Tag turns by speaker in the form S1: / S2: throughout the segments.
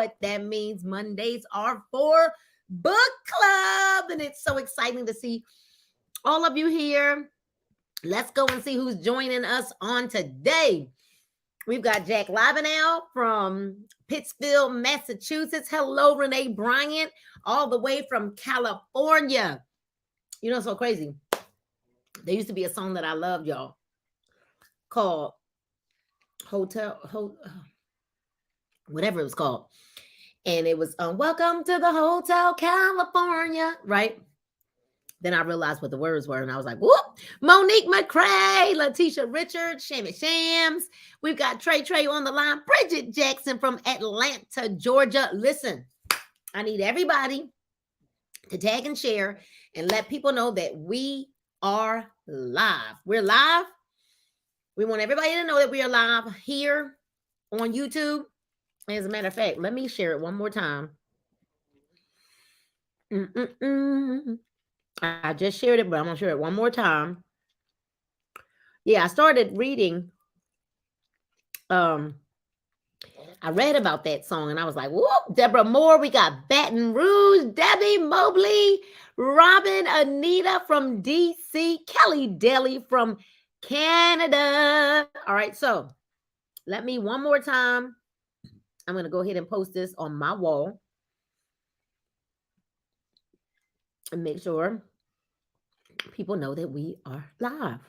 S1: what that means. Mondays are for book club, and it's so exciting to see all of you here. Let's go and see who's joining us on today. We've got Jack Livenell from Pittsfield, Massachusetts. Hello, Renee Bryant, all the way from California. You know, so crazy. There used to be a song that I loved, y'all, called whatever it was called. And it was Welcome to the Hotel California, right? Then I realized what the words were, and I was like, whoop! Monique McCray, Letitia Richards, Shammy Shams. We've got Trey on the line. Bridget Jackson from Atlanta, Georgia. Listen, I need everybody to tag and share and let people know that we are live. We're live. We want everybody to know that we are live here on YouTube. As a matter of fact, let me share it one more time. I just shared it, but I'm going to share it one more time. Yeah, I started reading. I read about that song, and I was like, whoop, Deborah Moore. We got Baton Rouge, Debbie Mobley, Robin, Anita from D.C., Kelly Daly from Canada. All right, so let me one more time. I'm going to go ahead and post this on my wall and make sure people know that we are live.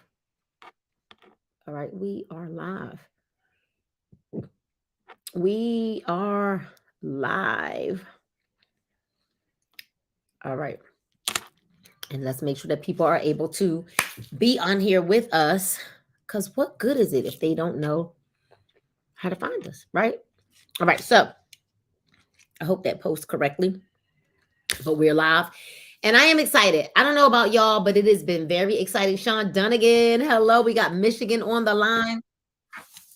S1: All right, we are live. We are live. All right. And let's make sure that people are able to be on here with us, because what good is it if they don't know how to find us, right? All right, so I hope that posts correctly, but we're live. And I am excited. I don't know about y'all, but it has been very exciting. Sean Dunnigan, hello. We got Michigan on the line.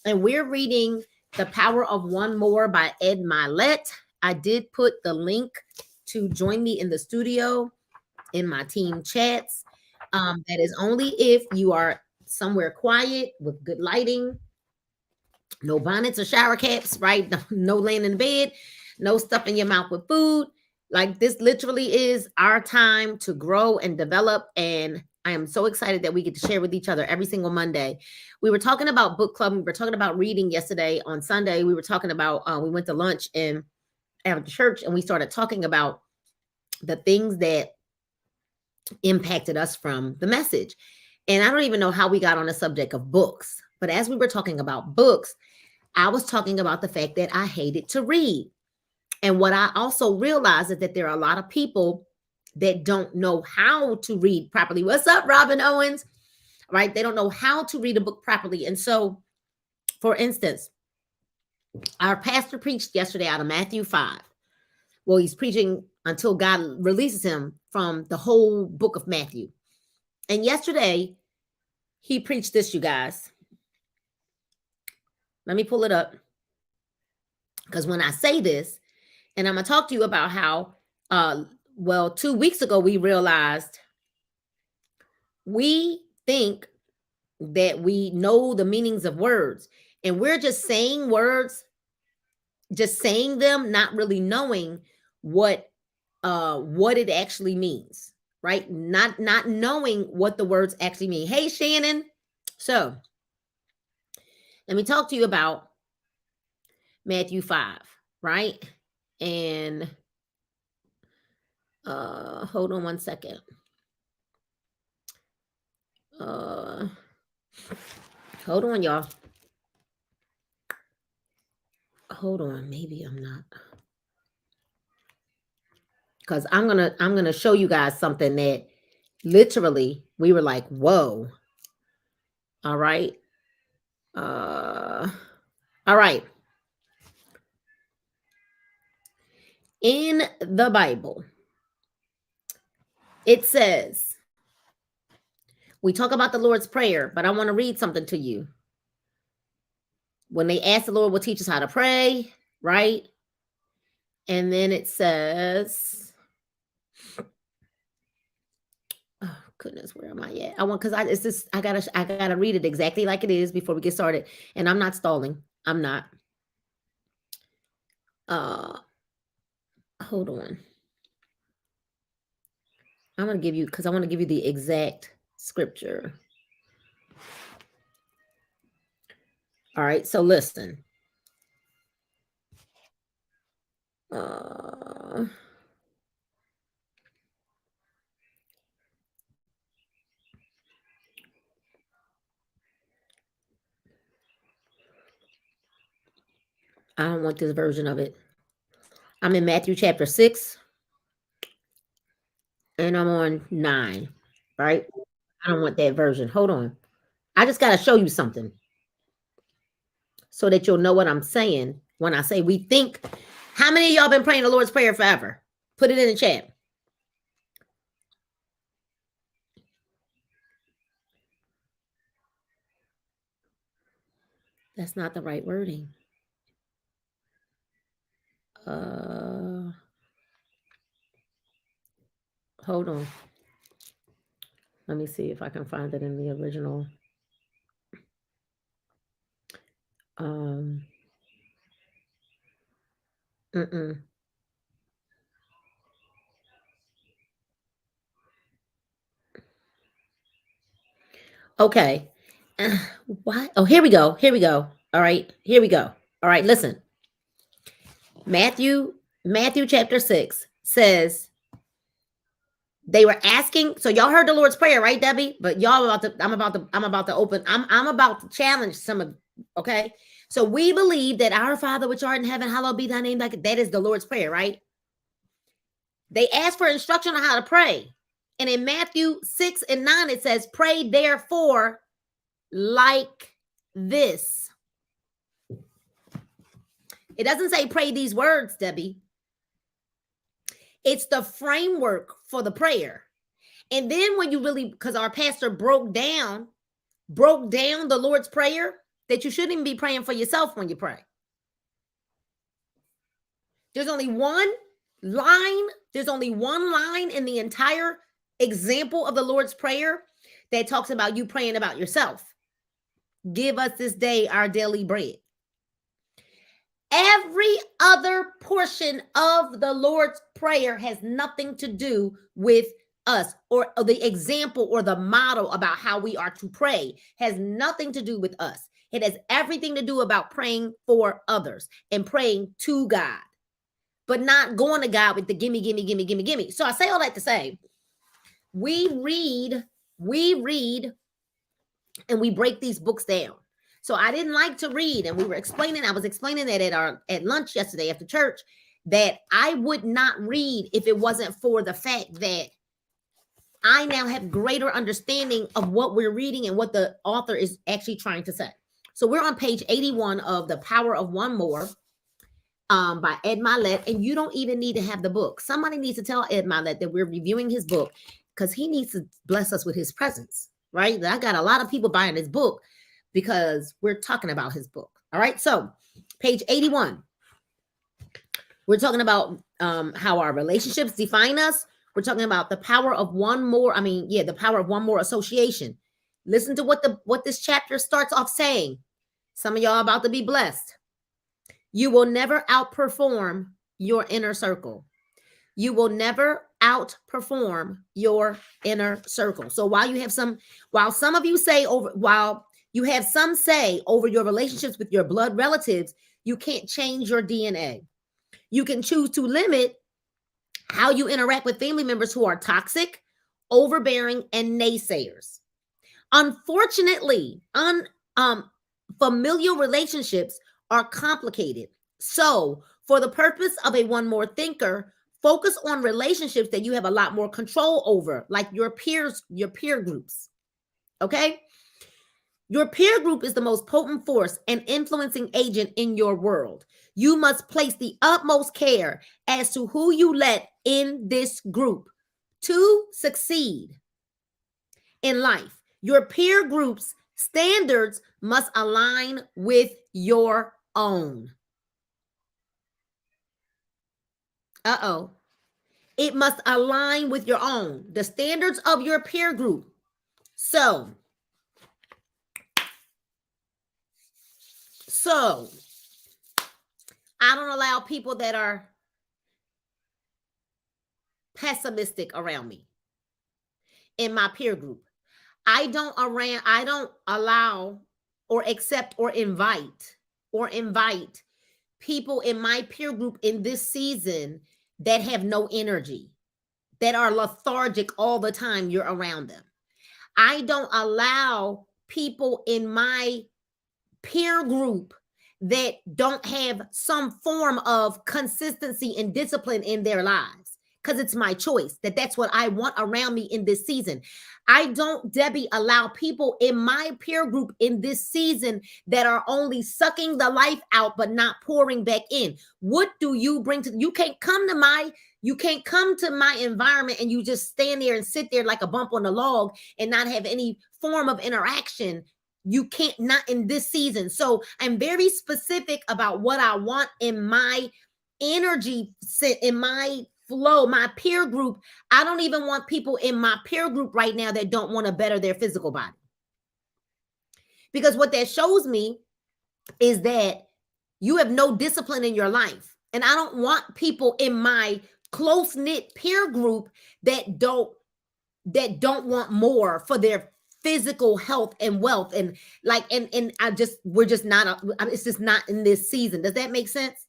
S1: And we're reading The Power of One More by Ed Mylett. I did put the link to join me in the studio in my team chats. That is only if you are somewhere quiet with good lighting, no bonnets or shower caps, right? No laying in bed, no stuff in your mouth with food. Like, this literally is our time to grow and develop. And I am so excited that we get to share with each other every single Monday. We were talking about book club. We were talking about reading yesterday. On Sunday, we were talking about, we went to lunch and after church, and we started talking about the things that impacted us from the message. And I don't even know how we got on the subject of books. But as we were talking about books, I was talking about the fact that I hated to read. And what I also realized is that there are a lot of people that don't know how to read properly. What's up, Robin Owens? Right? They don't know how to read a book properly. And so, for instance, our pastor preached yesterday out of Matthew 5. Well, he's preaching until God releases him from the whole book of Matthew. And yesterday, he preached this, you guys. Let me pull it up. Because when I say this, and I'm going to talk to you about how, 2 weeks ago, we realized we think that we know the meanings of words. And we're just saying words, just saying them, not really knowing what it actually means, right? Not knowing what the words actually mean. Hey, Shannon. So let me talk to you about Matthew 5, right? And hold on one second. Hold on, y'all. Hold on, maybe I'm not. Because I'm gonna show you guys something that literally we were like, whoa. All right. All right. In the Bible, it says, we talk about the Lord's Prayer, but I want to read something to you. When they ask the Lord will teach us how to pray, right? And then it says, oh goodness, where am I at? I gotta read it exactly like it is before we get started. And I'm not stalling. I'm not. Hold on. I'm going to give you, because I want to give you the exact scripture. All right. So listen. Uh, I don't want this version of it. I'm in Matthew chapter 6 and I'm on 9, right? I don't want that version. Hold on. I just got to show you something so that you'll know what I'm saying when I say we think. How many of y'all been praying the Lord's Prayer forever? Put it in the chat. That's not the right wording. Hold on. Let me see if I can find it in the original. Mm-mm. Okay. Why? Oh, here we go. Here we go. All right. Here we go. All right. Listen. Matthew chapter 6 says they were asking. So y'all heard the Lord's Prayer, right, Debbie? But y'all I'm about to open. I'm about to challenge some of. Okay. So we believe that our Father which art in heaven, hallowed be thy name. Like that is the Lord's Prayer, right? They asked for instruction on how to pray. And in Matthew 6 and 9, it says, pray therefore like this. It doesn't say pray these words, Debbie. It's the framework for the prayer. And then when you really, because our pastor broke down the Lord's Prayer, that you shouldn't even be praying for yourself when you pray. There's only one line in the entire example of the Lord's Prayer that talks about you praying about yourself. Give us this day our daily bread. Every other portion of the Lord's Prayer has nothing to do with us, or the example or the model about how we are to pray has nothing to do with us. It has everything to do about praying for others and praying to God, but not going to God with the gimme, gimme, gimme, gimme, gimme. So I say all that to say, we read, and we break these books down. So I didn't like to read, and I was explaining that at lunch yesterday after church, that I would not read if it wasn't for the fact that I now have greater understanding of what we're reading and what the author is actually trying to say. So we're on page 81 of The Power of One More by Ed Mylett, and you don't even need to have the book. Somebody needs to tell Ed Mylett that we're reviewing his book because he needs to bless us with his presence, right? I got a lot of people buying his book because we're talking about his book. All right, so page 81. We're talking about how our relationships define us. We're talking about the power of one more. The power of one more association. Listen to what this chapter starts off saying. Some of y'all about to be blessed. You will never outperform your inner circle. You will never outperform your inner circle. So while you have some say over your relationships with your blood relatives, you can't change your DNA. You can choose to limit how you interact with family members who are toxic, overbearing, and naysayers. Unfortunately, familial relationships are complicated. So, for the purpose of a one more thinker, focus on relationships that you have a lot more control over, like your peers, your peer groups. Okay? Your peer group is the most potent force and influencing agent in your world. You must place the utmost care as to who you let in this group to succeed in life. Your peer group's standards must align with your own. It must align with your own. The standards of your peer group. So I don't allow people that are pessimistic around me in my peer group. I don't allow or accept or invite people in my peer group in this season that have no energy, that are lethargic all the time you're around them. I don't allow people in my peer group that don't have some form of consistency and discipline in their lives, because it's my choice. That's what I want around me in this season. I don't, Debbie, allow people in my peer group in this season that are only sucking the life out but not pouring back in. What do you bring to, you can't come to my environment and you just stand there and sit there like a bump on the log and not have any form of interaction. You can't, not in this season. So I'm very specific about what I want in my energy, in my flow, my peer group. I don't even want people in my peer group right now that don't want to better their physical body. Because what that shows me is that you have no discipline in your life. And I don't want people in my close-knit peer group that don't want more for their physical health and wealth. And like, and we're just not, it's just not in this season. Does that make sense?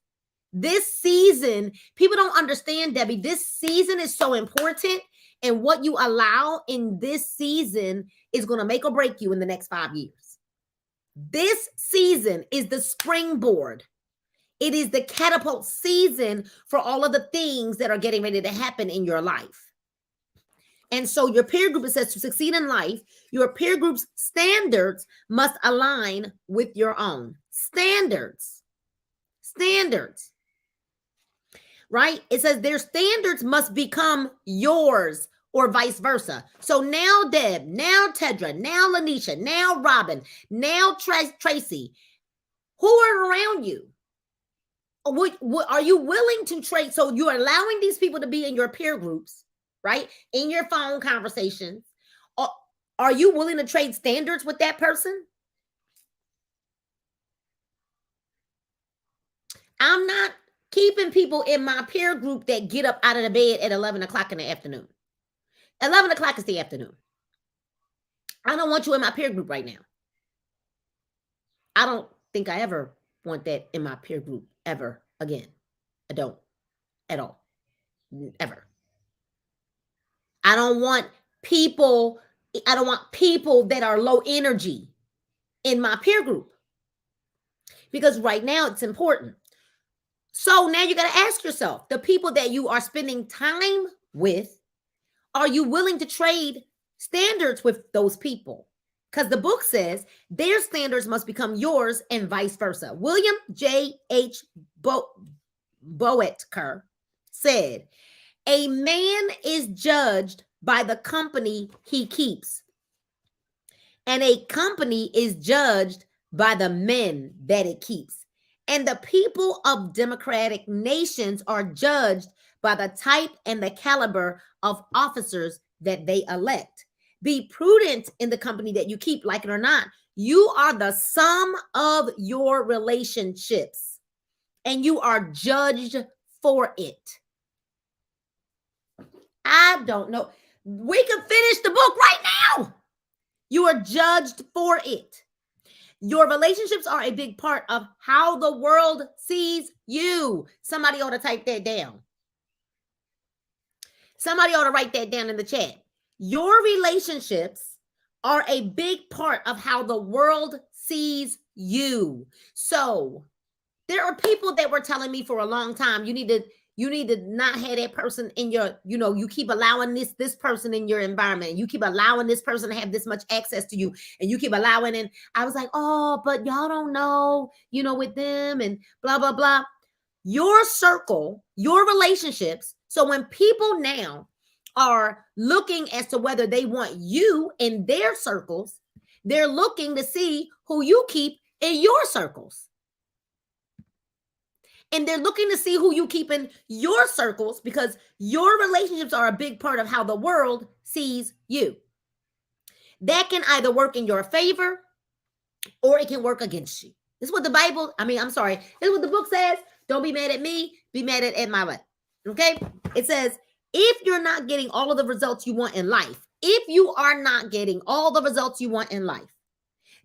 S1: This season, people don't understand, Debbie, this season is so important. And what you allow in this season is going to make or break you in the next 5 years. This season is the springboard. It is the catapult season for all of the things that are getting ready to happen in your life. And so your peer group, it says, to succeed in life, your peer group's standards must align with your own. Standards. Right? It says their standards must become yours or vice versa. So now Deb, now Tedra, now Lanisha, now Robin, now Tracy, who are around you? What are you willing to trade? So you're allowing these people to be in your peer groups, right? In your phone conversations. Are you willing to trade standards with that person? I'm not keeping people in my peer group that get up out of the bed at 11 o'clock in the afternoon. 11 o'clock is the afternoon. I don't want you in my peer group right now. I don't think I ever want that in my peer group ever again. I don't at all. Ever. I don't want people that are low energy in my peer group, because right now it's important. So now you got to ask yourself, the people that you are spending time with, are you willing to trade standards with those people? Because the book says their standards must become yours and vice versa. William J. H. Boetker said, a man is judged by the company he keeps, and a company is judged by the men that it keeps. And the people of democratic nations are judged by the type and the caliber of officers that they elect. Be prudent in the company that you keep, like it or not. You are the sum of your relationships, and you are judged for it. I don't know. We can finish the book right now. You are judged for it. Your relationships are a big part of how the world sees you. Somebody ought to type that down. Somebody ought to write that down in the chat. Your relationships are a big part of how the world sees you. So there are people that were telling me for a long time, you need to not have that person in your, you keep allowing this person in your environment. You keep allowing this person to have this much access to you, and you keep allowing, and I was like, oh, but y'all don't know, with them and blah, blah, blah. Your circle, your relationships. So when people now are looking as to whether they want you in their circles, they're looking to see who you keep in your circles. And they're looking to see who you keep in your circles, because your relationships are a big part of how the world sees you. That can either work in your favor or it can work against you. This is what this is what the book says. Don't be mad at me. Be mad at Mylett. Okay? It says, If you're not getting all of the results you want in life, if you are not getting all the results you want in life,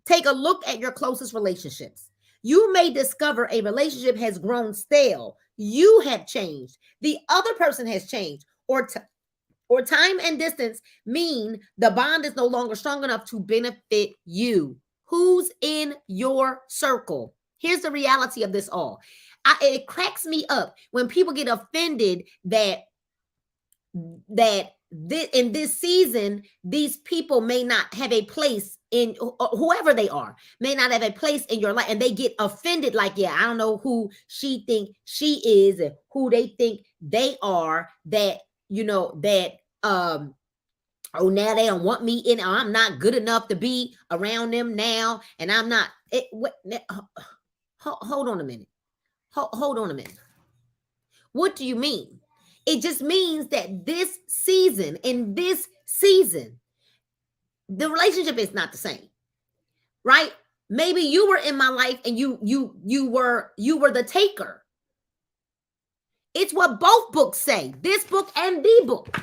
S1: take a look at your closest relationships. You may discover a relationship has grown stale. You have changed. The other person has changed, or time and distance mean the bond is no longer strong enough to benefit you. Who's in your circle? Here's the reality of this all. It cracks me up when people get offended that in this season, these people may not have a place in whoever they are, may not have a place in your life, and they get offended like, yeah, I don't know who she think she is and who they think they are, that that oh, now they don't want me in, I'm not good enough to be around them now, and I'm not hold on a minute. Hold on a minute. What do you mean? It just means that in this season, the relationship is not the same, right? Maybe you were in my life and you were the taker. It's what both books say, this book and the book.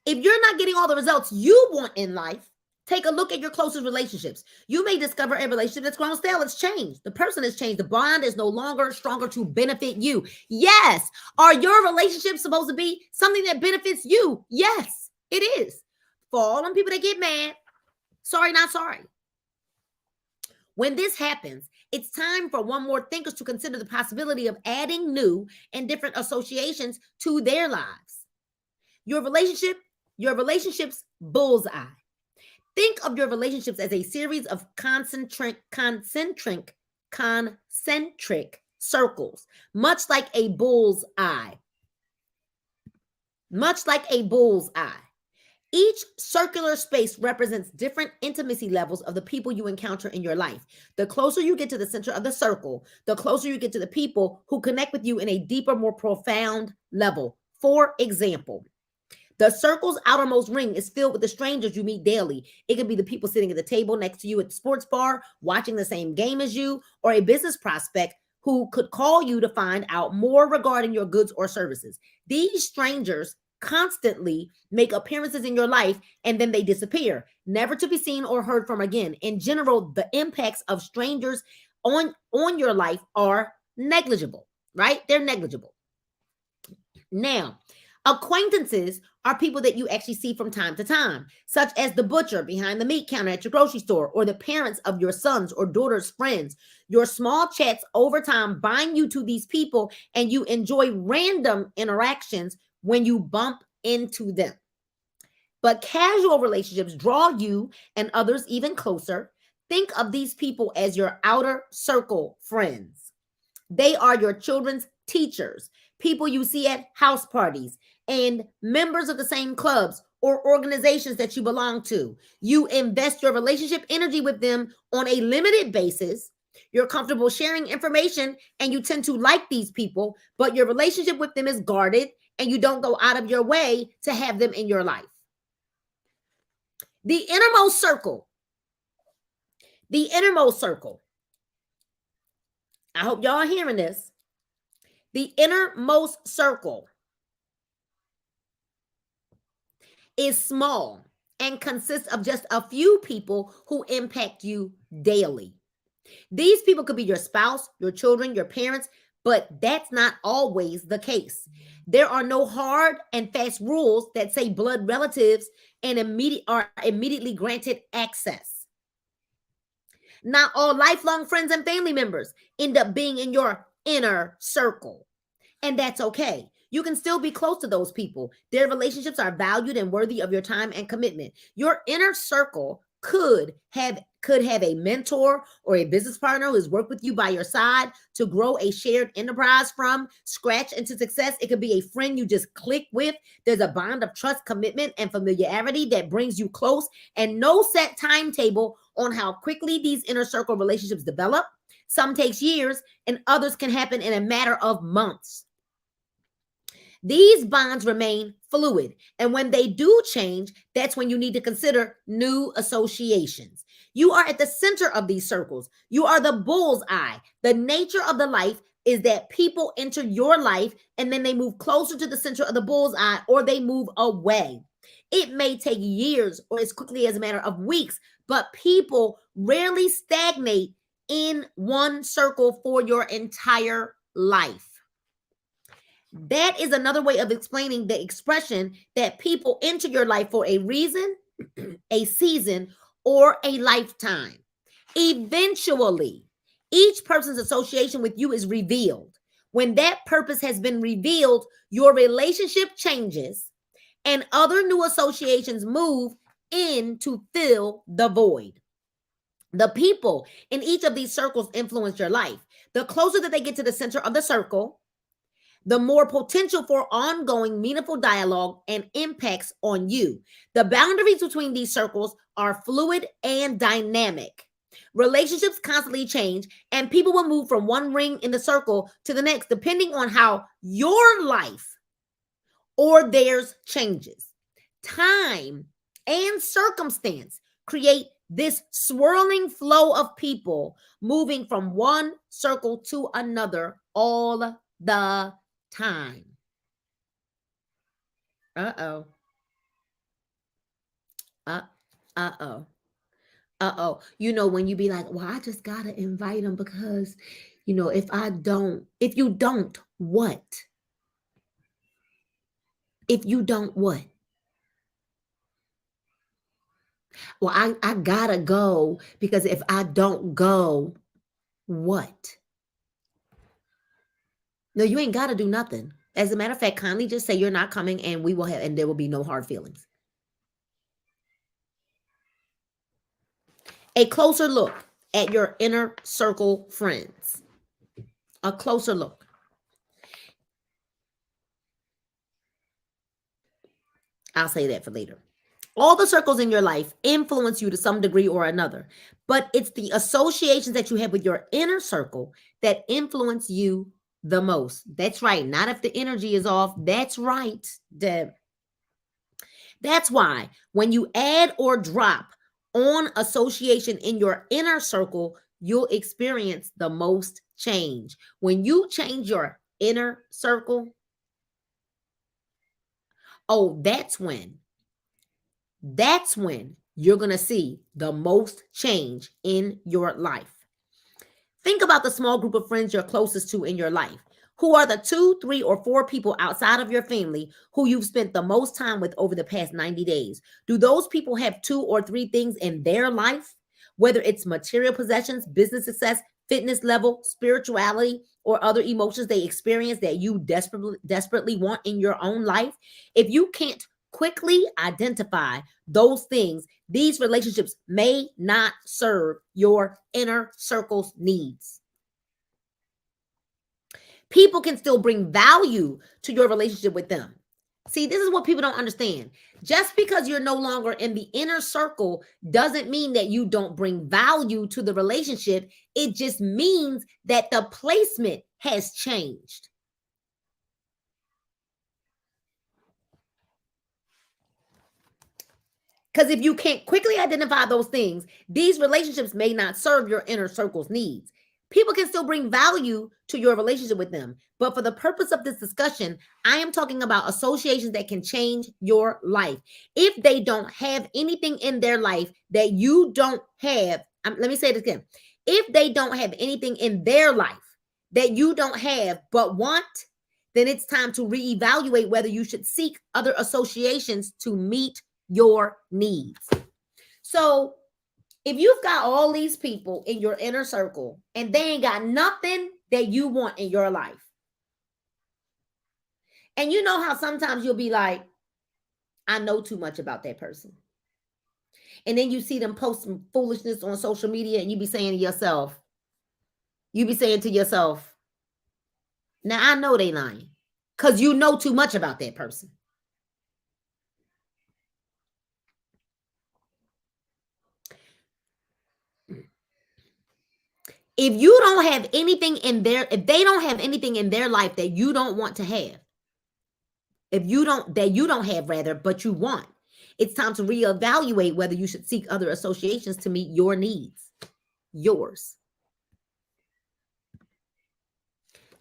S1: If you're not getting all the results you want in life, take a look at your closest relationships. You may discover a relationship that's grown stale. It's changed. The person has changed. The bond is no longer stronger to benefit you. Yes. Are your relationships supposed to be something that benefits you? Yes, it is. For all them people that get mad, sorry, not sorry. When this happens, it's time for one more thinkers to consider the possibility of adding new and different associations to their lives. Your relationship's bullseye. Think of your relationships as a series of concentric circles, much like a bull's eye. Much like a bull's eye. Each circular space represents different intimacy levels of the people you encounter in your life. The closer you get to the center of the circle, the closer you get to the people who connect with you in a deeper, more profound level. For example, the circle's outermost ring is filled with the strangers you meet daily. It could be the people sitting at the table next to you at the sports bar, watching the same game as you, or a business prospect who could call you to find out more regarding your goods or services. These strangers constantly make appearances in your life and then they disappear, never to be seen or heard from again. In general, the impacts of strangers on your life are negligible, right? They're negligible. Now, acquaintances are people that you actually see from time to time, such as the butcher behind the meat counter at your grocery store, or the parents of your son's or daughter's friends. Your small chats over time bind you to these people, and you enjoy random interactions when you bump into them. But casual relationships draw you and others even closer. Think of these people as your outer circle friends. They are your children's teachers, people you see at house parties, and members of the same clubs or organizations that you belong to. You invest your relationship energy with them on a limited basis. You're comfortable sharing information and you tend to like these people, but your relationship with them is guarded and you don't go out of your way to have them in your life. The innermost circle. The innermost circle. I hope y'all are hearing this. The innermost circle is small and consists of just a few people who impact you daily. These people could be your spouse, your children, your parents, but that's not always the case. There are no hard and fast rules that say blood relatives are immediately granted access. Not all lifelong friends and family members end up being in your inner circle, and that's okay. You can still be close to those people. Their relationships are valued and worthy of your time and commitment. Your inner circle could have a mentor or a business partner who has worked with you by your side to grow a shared enterprise from scratch into success. It could be a friend you just click with. There's a bond of trust, commitment, and familiarity that brings you close, and no set timetable on how quickly these inner circle relationships develop. Some takes years and others can happen in a matter of months. These bonds remain fluid, and when they do change, that's when you need to consider new associations. You are at the center of these circles. You are the bull's eye. The nature of the life is that people enter your life and then they move closer to the center of the bullseye or they move away. It may take years or as quickly as a matter of weeks, but people rarely stagnate in one circle for your entire life. That is another way of explaining the expression that people enter your life for a reason, a season, or a lifetime. Eventually, each person's association with you is revealed. When that purpose has been revealed, your relationship changes and other new associations move in to fill the void. The people in each of these circles influence your life. The closer that they get to the center of the circle, the more potential for ongoing meaningful dialogue and impacts on you. The boundaries between these circles are fluid and dynamic. Relationships constantly change, and people will move from one ring in the circle to the next, depending on how your life or theirs changes. Time and circumstance create this swirling flow of people moving from one circle to another all the time. Uh-oh. Uh-oh. Uh-oh. When you be like, well, I just gotta invite them because, if you don't, what? If you don't, what? Well, I gotta go because if I don't go, what? No, you ain't gotta do nothing. As a matter of fact, kindly just say you're not coming and there will be no hard feelings. A closer look at your inner circle friends. A closer look. I'll say that for later. All the circles in your life influence you to some degree or another, but it's the associations that you have with your inner circle that influence you the most. That's right. Not if the energy is off. That's right, Deb. That's why when you add or drop on association in your inner circle, you'll experience the most change. When you change your inner circle, oh, that's when you're going to see the most change in your life. Think about the small group of friends you're closest to in your life. Who are the 2, 3, or 4 people outside of your family who you've spent the most time with over the past 90 days? Do those people have 2 or 3 things in their life, whether it's material possessions, business success, fitness level, spirituality, or other emotions they experience that you desperately want in your own life? If you can't quickly identify those things, these relationships may not serve your inner circle's needs. People can still bring value to your relationship with them. See, this is what people don't understand. Just because you're no longer in the inner circle doesn't mean that you don't bring value to the relationship. It just means that the placement has changed. Because if you can't quickly identify those things, these relationships may not serve your inner circle's needs. People can still bring value to your relationship with them. But for the purpose of this discussion, I am talking about associations that can change your life. If they don't have anything in their life that you don't have, let me say this again. If they don't have anything in their life that you don't have but want, then it's time to reevaluate whether you should seek other associations to meet your needs. So if you've got all these people in your inner circle and they ain't got nothing that you want in your life, and you know how sometimes you'll be like, I know too much about that person. And then you see them post some foolishness on social media and you be saying to yourself, now I know they lying because you know too much about that person. If they don't have anything in their life that you don't want to have, but you want, it's time to reevaluate whether you should seek other associations to meet your needs, yours.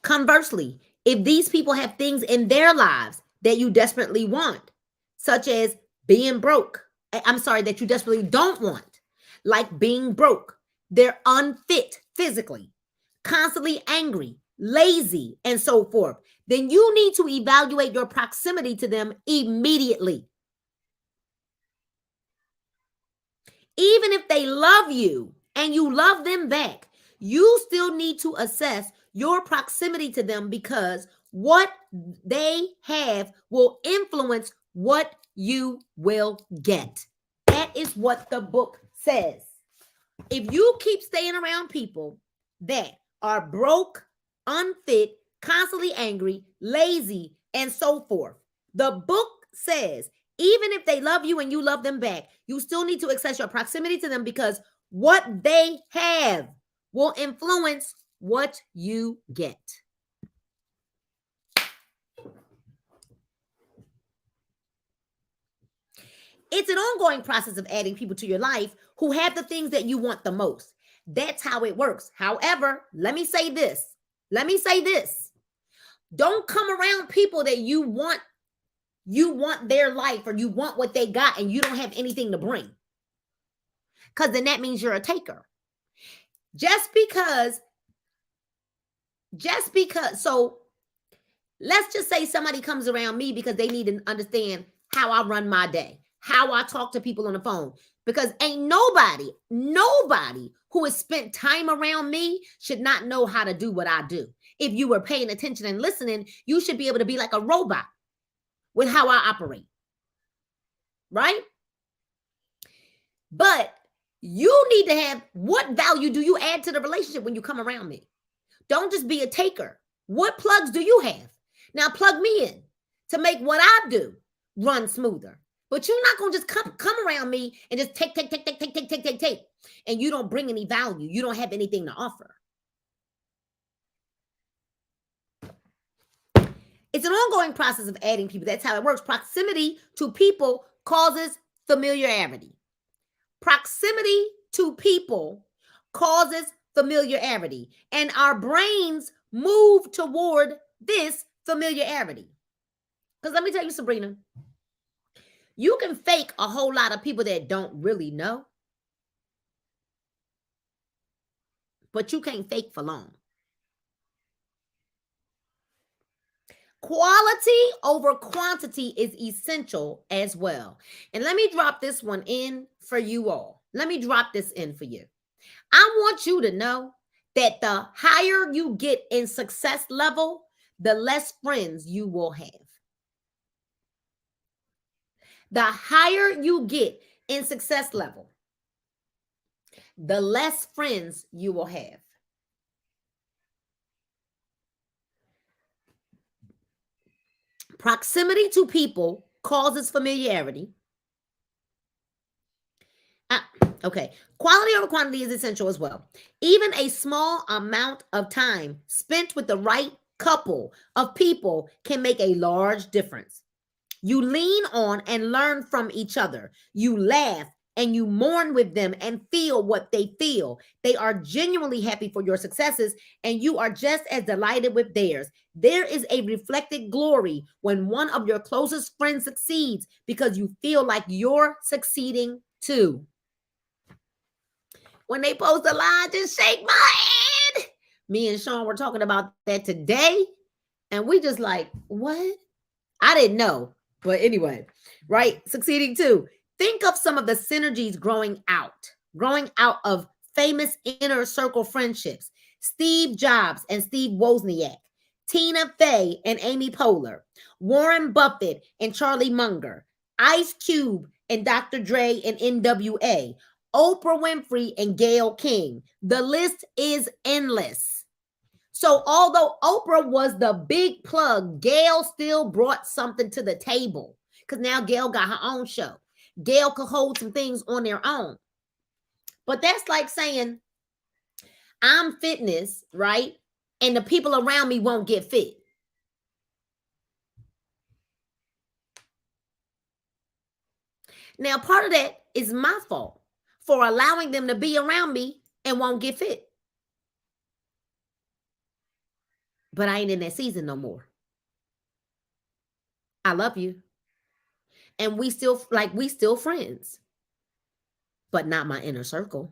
S1: Conversely, if these people have things in their lives that you desperately want, such as being broke, I'm sorry, that you desperately don't want, like being broke, they're unfit physically, constantly angry, lazy, and so forth, then you need to evaluate your proximity to them immediately. Even if they love you and you love them back, you still need to assess your proximity to them because what they have will influence what you will get. That is what the book says. If you keep staying around people that are broke, unfit, constantly angry, lazy, and so forth, the book says even if they love you and you love them back, you still need to access your proximity to them because what they have will influence what you get. It's an ongoing process of adding people to your life who have the things that you want the most. That's how it works. However, let me say this. Let me say this. Don't come around people that you want their life or you want what they got and you don't have anything to bring. Because then that means you're a taker. Just because, so let's just say somebody comes around me because they need to understand how I run my day, how I talk to people on the phone. Because ain't nobody who has spent time around me should not know how to do what I do. If you were paying attention and listening, you should be able to be like a robot with how I operate. Right? But you need to have, what value do you add to the relationship when you come around me? Don't just be a taker. What plugs do you have? Now plug me in to make what I do run smoother. But you're not going to just come around me and just take. And you don't bring any value. You don't have anything to offer. It's an ongoing process of adding people. That's how it works. Proximity to people causes familiarity. Proximity to people causes familiarity. And our brains move toward this familiarity. Because let me tell you, Sabrina, you can fake a whole lot of people that don't really know, but you can't fake for long. Quality over quantity is essential as well. And let me drop this one in for you all. Let me drop this in for you. I want you to know that the higher you get in success level, the less friends you will have. The higher you get in success level, the less friends you will have. Proximity to people causes familiarity. Okay. Quality over quantity is essential as well. Even a small amount of time spent with the right couple of people can make a large difference. You lean on and learn from each other. You laugh and you mourn with them and feel what they feel. They are genuinely happy for your successes and you are just as delighted with theirs. There is a reflected glory when one of your closest friends succeeds because you feel like you're succeeding too. When they post a lie, just shake my head. Me and Sean were talking about that today, and we just like, what? I didn't know. But anyway, right? Succeeding too. Think of some of the synergies growing out of famous inner circle friendships. Steve Jobs and Steve Wozniak, Tina Fey and Amy Poehler, Warren Buffett and Charlie Munger, Ice Cube and Dr. Dre and NWA, Oprah Winfrey and Gayle King. The list is endless. So although Oprah was the big plug, Gayle still brought something to the table because now Gayle got her own show. Gayle could hold some things on their own. But that's like saying I'm fitness, right? And the people around me won't get fit. Now, part of that is my fault for allowing them to be around me and won't get fit. but I ain't in that season no more. I love you. And we still friends, but not my inner circle.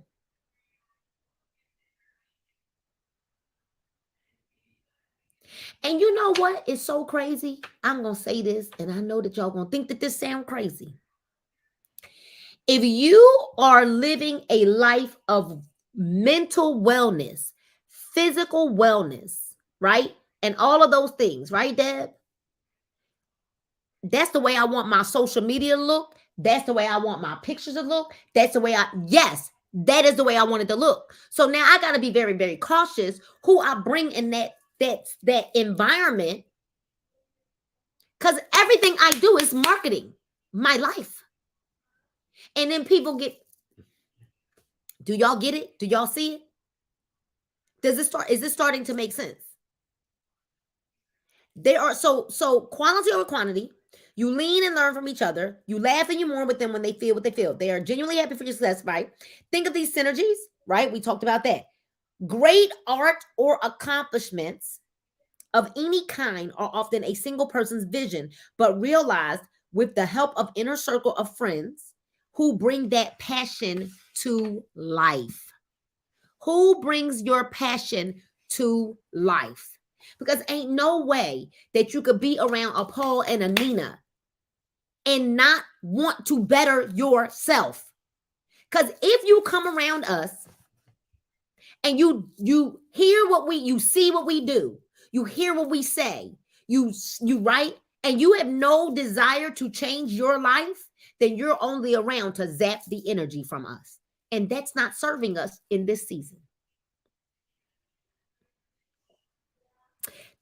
S1: And you know what is so crazy? I'm going to say this, and I know that y'all going to think that this sound crazy. If you are living a life of mental wellness, physical wellness, right? And all of those things, right, Deb? That's the way I want my social media to look. That's the way I want my pictures to look. That's the way yes, that is the way I want it to look. So now I got to be very, very cautious who I bring in that environment, because everything I do is marketing my life. And then people do y'all get it? Do y'all see it? Is this starting to make sense? They are so quality over quantity. You lean and learn from each other. You laugh and you mourn with them when they feel what they feel. They are genuinely happy for your success, right? Think of these synergies, right? We talked about that. Great art or accomplishments of any kind are often a single person's vision, but realized with the help of inner circle of friends who bring that passion to life. Who brings your passion to life? Because ain't no way that you could be around a Paul and a Nina and not want to better yourself. Because if you come around us and you hear you see what we do, you hear what we say, you write, and you have no desire to change your life, then you're only around to zap the energy from us. And that's not serving us in this season.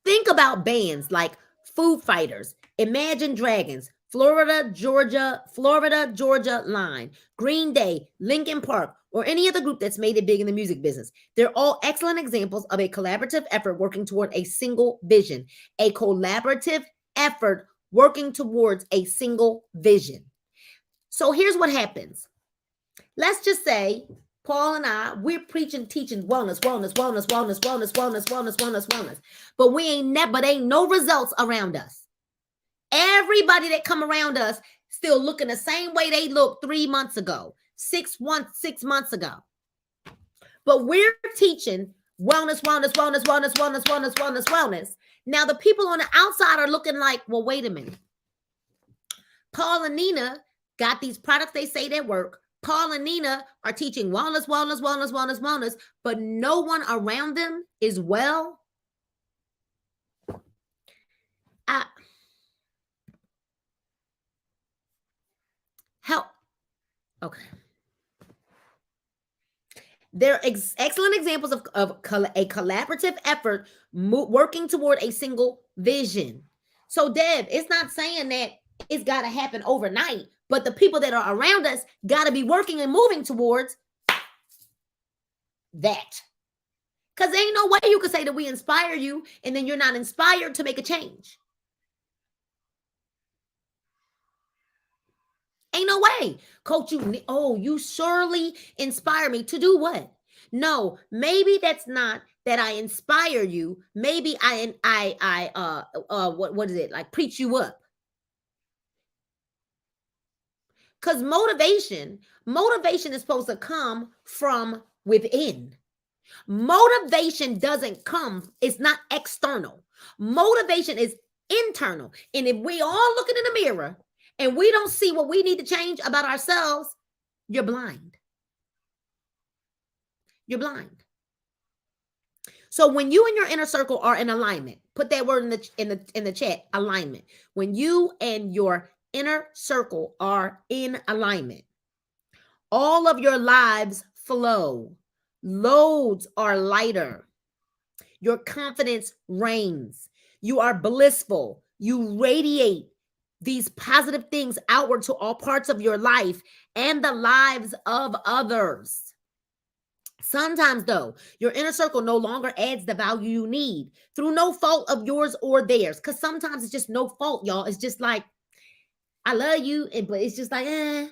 S1: Think about bands like Foo Fighters, Imagine Dragons, Florida Georgia Line, Green Day, Linkin Park, or any other group that's made it big in the music business. They're all excellent examples of a collaborative effort working toward a single vision. A collaborative effort working towards a single vision. So here's what happens. Let's just say Paul and I, we're preaching, teaching wellness. But ain't no results around us. Everybody that come around us still looking the same way they looked 3 months ago, 6 months ago. But we're teaching wellness. Now the people on the outside are looking like, well, wait a minute. Paul and Nina got these products they say that work. Paul and Nina are teaching wellness, but no one around them is well. Help. Okay. They're excellent examples of a collaborative effort working toward a single vision. So, Deb, it's not saying that it's got to happen overnight, but the people that are around us got to be working and moving towards that. Because there ain't no way you could say that we inspire you and then you're not inspired to make a change. Ain't no way. Coach, you surely inspire me to do what? No, maybe that's not that I inspire you. Maybe what is it? Like preach you up. Because motivation is supposed to come from within. Motivation doesn't come, it's not external. Motivation is internal. And if we all looking in the mirror and we don't see what we need to change about ourselves, you're blind. You're blind. So when you and your inner circle are in alignment, put that word in the chat, alignment. When you and your inner circle are in alignment, all of your lives flow. Loads are lighter. Your confidence reigns. You are blissful. You radiate these positive things outward to all parts of your life and the lives of others. Sometimes, though, your inner circle no longer adds the value you need through no fault of yours or theirs. Because sometimes it's just no fault, y'all. It's just like, I love you, but it's just like,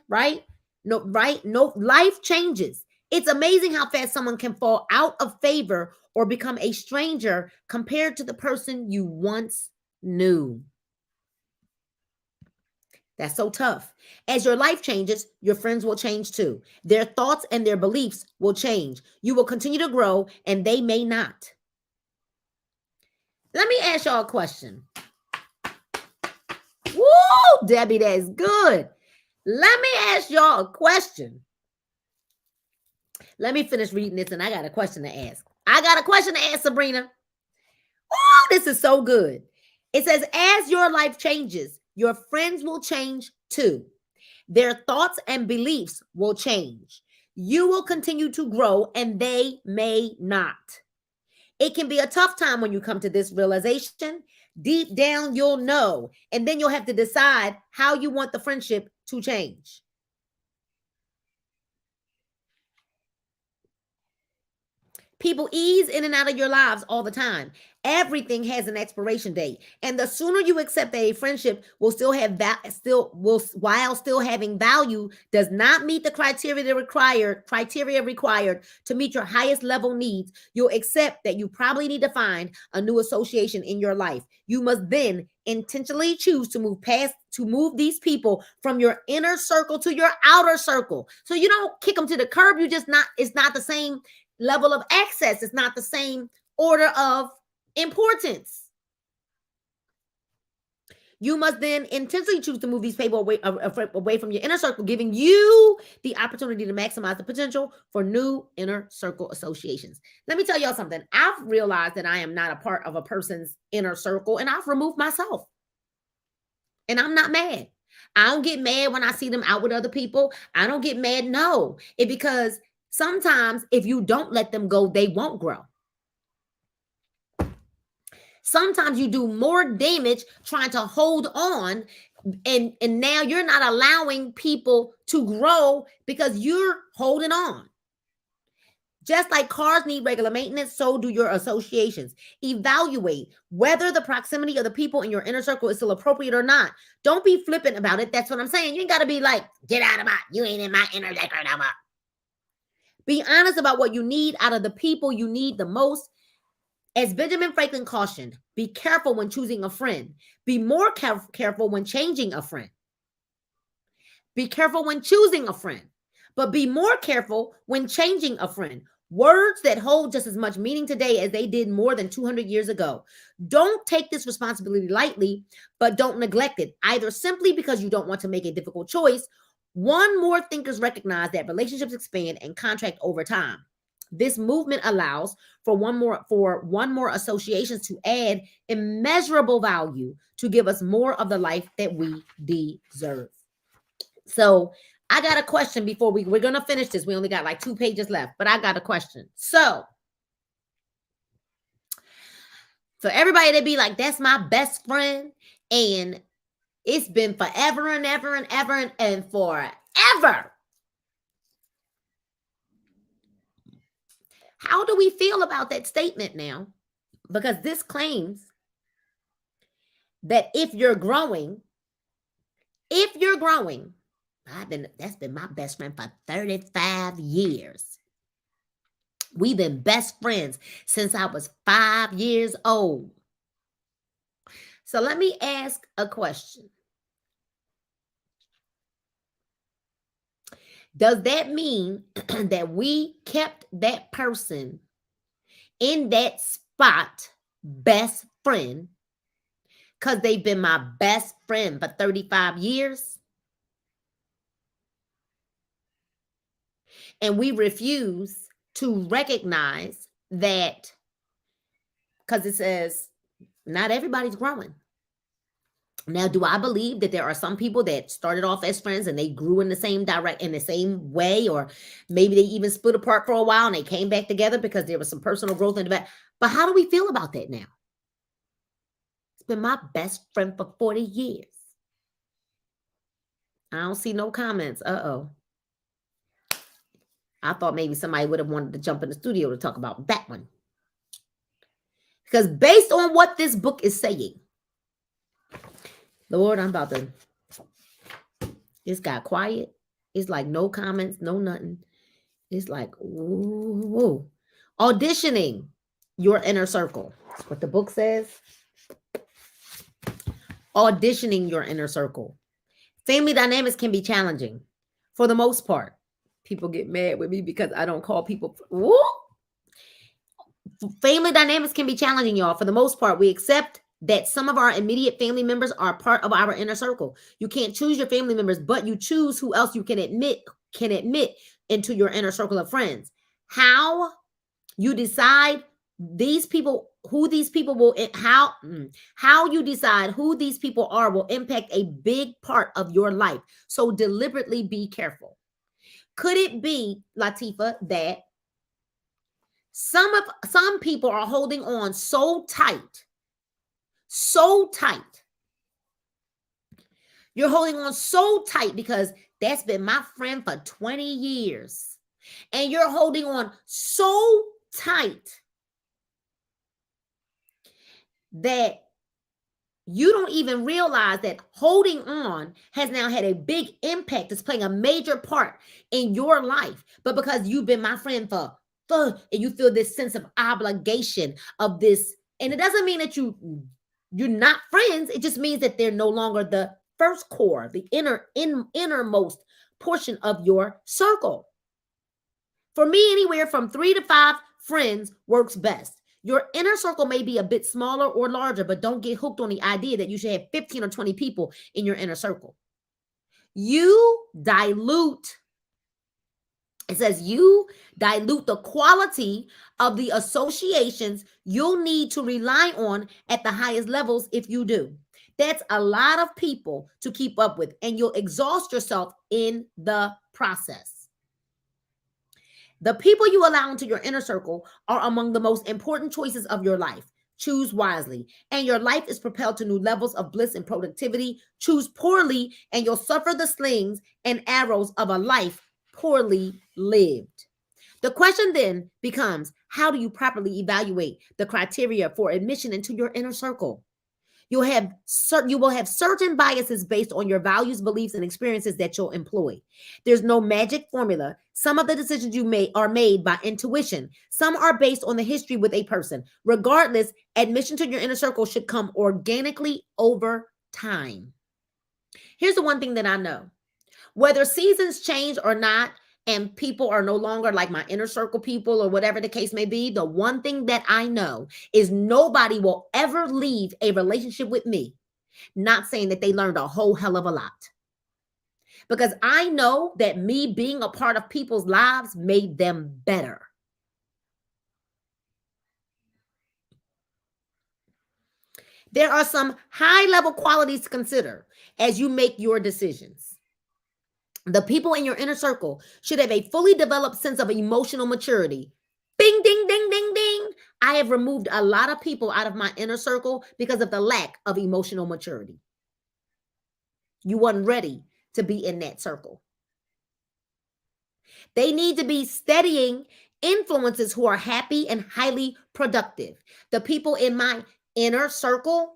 S1: right? No, right? No, life changes. It's amazing how fast someone can fall out of favor or become a stranger compared to the person you once knew. That's so tough. As your life changes, your friends will change too. Their thoughts and their beliefs will change. You will continue to grow, and they may not. Let me ask y'all a question. Woo, Debbie, that's good. Let me ask y'all a question. Let me finish reading this, and I got a question to ask. I got a question to ask, Sabrina. Oh, this is so good. It says, as your life changes, your friends will change too. Their thoughts and beliefs will change. You will continue to grow, and they may not. It can be a tough time when you come to this realization. Deep down, you'll know, and then you'll have to decide how you want the friendship to change. People ease in and out of your lives all the time. Everything has an expiration date, and the sooner you accept that a friendship will still have that still will while still having value does not meet the criteria required to meet your highest level needs, you'll accept that you probably need to find a new association in your life. You must then intentionally choose to move these people from your inner circle to your outer circle. So you don't kick them to the curb. You just not it's not the same level of access. It's not the same order of importance. You must then intentionally choose to move these people away from your inner circle, giving you the opportunity to maximize the potential for new inner circle associations. Let me tell y'all something. I've realized that I am not a part of a person's inner circle, and I've removed myself. And I'm not mad. I don't get mad when I see them out with other people. I don't get mad. No, because sometimes if you don't let them go, they won't grow. Sometimes you do more damage trying to hold on, and now you're not allowing people to grow because you're holding on. Just like cars need regular maintenance, so do your associations. Evaluate whether the proximity of the people in your inner circle is still appropriate or not. Don't be flippant about it. That's what I'm saying. You ain't got to be like, get out of you ain't in my inner circle no more. Be honest about what you need out of the people you need the most. As Benjamin Franklin cautioned, be careful when choosing a friend. Be more careful when changing a friend. Be careful when choosing a friend, but be more careful when changing a friend. Words that hold just as much meaning today as they did more than 200 years ago. Don't take this responsibility lightly, but don't neglect it, either simply because you don't want to make a difficult choice. One more thinkers recognize that relationships expand and contract over time. This movement allows for one more associations to add immeasurable value to give us more of the life that we deserve. So I got a question before we're going to finish this. We only got like 2 pages left, but I got a question. So for everybody to be like, that's my best friend, and it's been forever and ever and ever and forever. How do we feel about that statement now? Because this claims that if you're growing, that's been my best friend for 35 years. We've been best friends since I was 5 years old. So let me ask a question. Does that mean that we kept that person in that spot, best friend, because they've been my best friend for 35 years? And we refuse to recognize that, because it says not everybody's growing. Now, do I believe that there are some people that started off as friends and they grew in the same way, or maybe they even split apart for a while and they came back together because there was some personal growth in the back? But how do we feel about that now? It's been my best friend for 40 years. I don't see no comments. Uh-oh. I thought maybe somebody would have wanted to jump in the studio to talk about that one. Because based on what this book is saying, Lord, it's got quiet. It's like no comments, no nothing. It's like, ooh, auditioning your inner circle. That's what the book says. Auditioning your inner circle. Family dynamics can be challenging for the most part. People get mad with me because I don't call people. Woo! Family dynamics can be challenging, y'all. For the most part, we accept that some of our immediate family members are part of our inner circle. You can't choose your family members, but you choose who else you can admit into your inner circle of friends. How you decide these people who these people will how you decide who these people are will impact a big part of your life. So deliberately be careful. Could it be, Latifa, that some people are holding on so tight. You're holding on so tight because that's been my friend for 20 years. And you're holding on so tight that you don't even realize that holding on has now had a big impact. It's playing a major part in your life. But because you've been my friend and you feel this sense of obligation of this, and it doesn't mean that you're not friends. It just means that they're no longer the first core, the innermost portion of your circle. For me, anywhere from 3 to 5 friends works best. Your inner circle may be a bit smaller or larger, but don't get hooked on the idea that you should have 15 or 20 people in your inner circle. You dilute the quality of the associations you'll need to rely on at the highest levels if you do. That's a lot of people to keep up with, and you'll exhaust yourself in the process. The people you allow into your inner circle are among the most important choices of your life. Choose wisely, and your life is propelled to new levels of bliss and productivity. Choose poorly, and you'll suffer the slings and arrows of a life poorly lived. The question then becomes, how do you properly evaluate the criteria for admission into your inner circle? You will have certain biases based on your values, beliefs, and experiences that you'll employ. There's no magic formula. Some of the decisions you make are made by intuition. Some are based on the history with a person. Regardless, admission to your inner circle should come organically over time. Here's the one thing that I know. Whether seasons change or not, and people are no longer like my inner circle people or whatever the case may be, the one thing that I know is nobody will ever leave a relationship with me not saying that they learned a whole hell of a lot. Because I know that me being a part of people's lives made them better. There are some high-level qualities to consider as you make your decisions. The people in your inner circle should have a fully developed sense of emotional maturity. Bing, ding, ding, ding, ding. I have removed a lot of people out of my inner circle because of the lack of emotional maturity. You weren't ready to be in that circle. They need to be steadying influences who are happy and highly productive. The people in my inner circle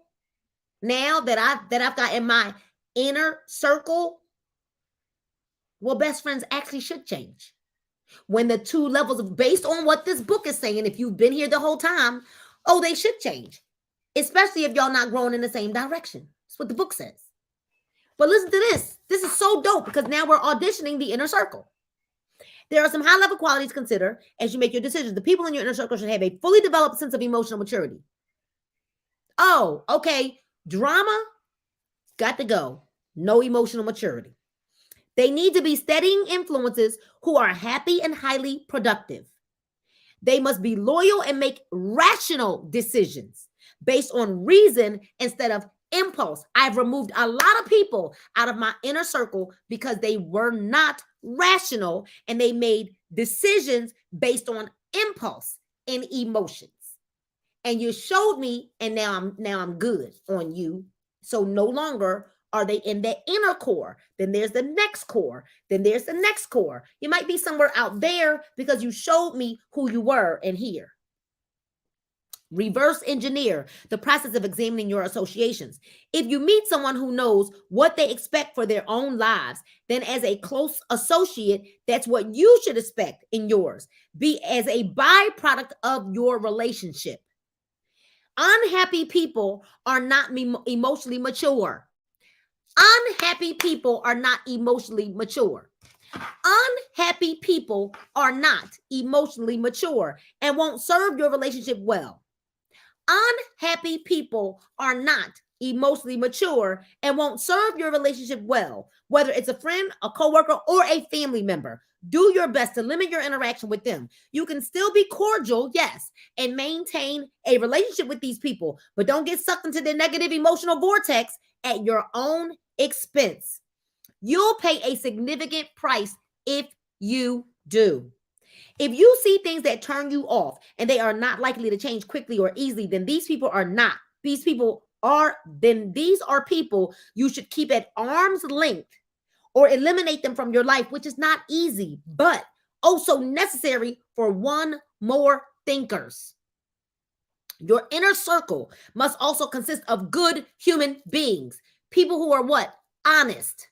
S1: now that I've got in my inner circle, well, best friends actually should change. When the two levels of, based on what this book is saying, if you've been here the whole time, oh, they should change. Especially if y'all not growing in the same direction. That's what the book says. But listen to this. This is so dope because now we're auditioning the inner circle. There are some high-level qualities to consider as you make your decisions. The people in your inner circle should have a fully developed sense of emotional maturity. Oh, okay. Drama, got to go. No emotional maturity. They need to be steadying influences who are happy and highly productive. They must be loyal and make rational decisions based on reason instead of impulse. I've removed a lot of people out of my inner circle because they were not rational and they made decisions based on impulse and emotions. And you showed me, and now I'm good on you. So no longer are they in that inner core. Then there's the next core. Then there's the next core. You might be somewhere out there because you showed me who you were in here. Reverse engineer the process of examining your associations. If you meet someone who knows what they expect for their own lives, then as a close associate, that's what you should expect in yours. Be as a byproduct of your relationship. Unhappy people are not emotionally mature. Unhappy people are not emotionally mature. Unhappy people are not emotionally mature and won't serve your relationship well. Unhappy people are not emotionally mature and won't serve your relationship well, whether it's a friend, a coworker, or a family member. Do your best to limit your interaction with them. You can still be cordial, yes, and maintain a relationship with these people, but don't get sucked into the negative emotional vortex at your own expense. You'll pay a significant price if you do. If you see things that turn you off and they are not likely to change quickly or easily, then these people are not. These are people you should keep at arm's length or eliminate them from your life, which is not easy, but also necessary for one more thinkers. Your inner circle must also consist of good human beings, people who are what? Honest,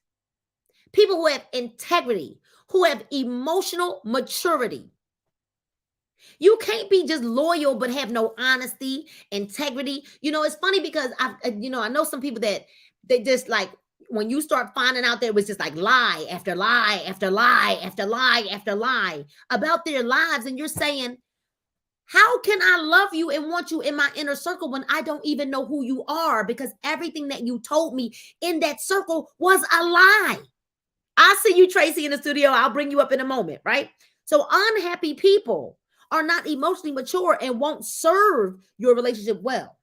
S1: people who have integrity, who have emotional maturity. You can't be just loyal but have no honesty, integrity. It's funny because I know some people that they just like when you start finding out there was just like lie after lie after lie after lie after lie about their lives, and you're saying, how can I love you and want you in my inner circle when I don't even know who you are? Because everything that you told me in that circle was a lie. I see you, Tracy, in the studio. I'll bring you up in a moment, right? So unhappy people are not emotionally mature and won't serve your relationship well.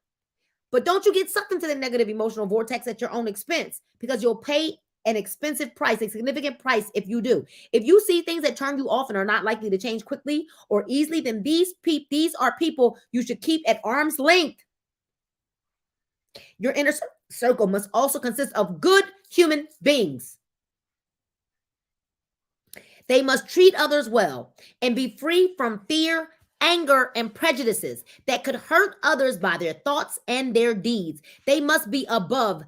S1: But don't you get sucked into the negative emotional vortex at your own expense, because you'll pay an expensive price, a significant price if you do. If you see things that turn you off and are not likely to change quickly or easily, then these are people you should keep at arm's length. Your inner circle must also consist of good human beings. They must treat others well and be free from fear, anger, and prejudices that could hurt others by their thoughts and their deeds. They must be above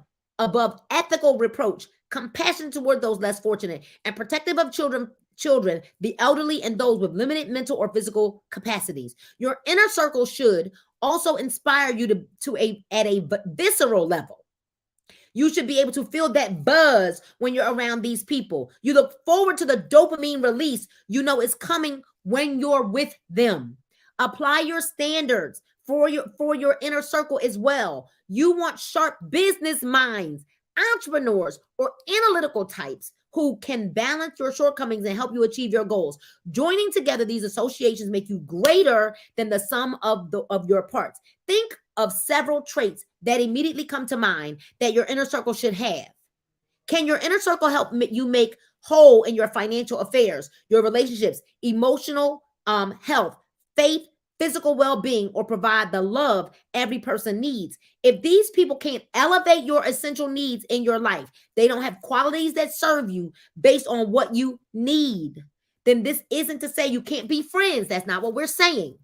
S1: ethical reproach, compassion toward those less fortunate, and protective of children, the elderly, and those with limited mental or physical capacities. Your inner circle should also inspire you at a visceral level. You should be able to feel that buzz when you're around these people. You look forward to the dopamine release you know is coming when you're with them. Apply your standards for your inner circle as well. You want sharp business minds, entrepreneurs, or analytical types who can balance your shortcomings and help you achieve your goals. Joining together these associations make you greater than the sum of your parts. Think of several traits that immediately come to mind that your inner circle should have. Can your inner circle help you make whole in your financial affairs, your relationships, emotional health, faith, physical well-being, or provide the love every person needs? If these people can't elevate your essential needs in your life, they don't have qualities that serve you based on what you need, then this isn't to say you can't be friends. That's not what we're saying.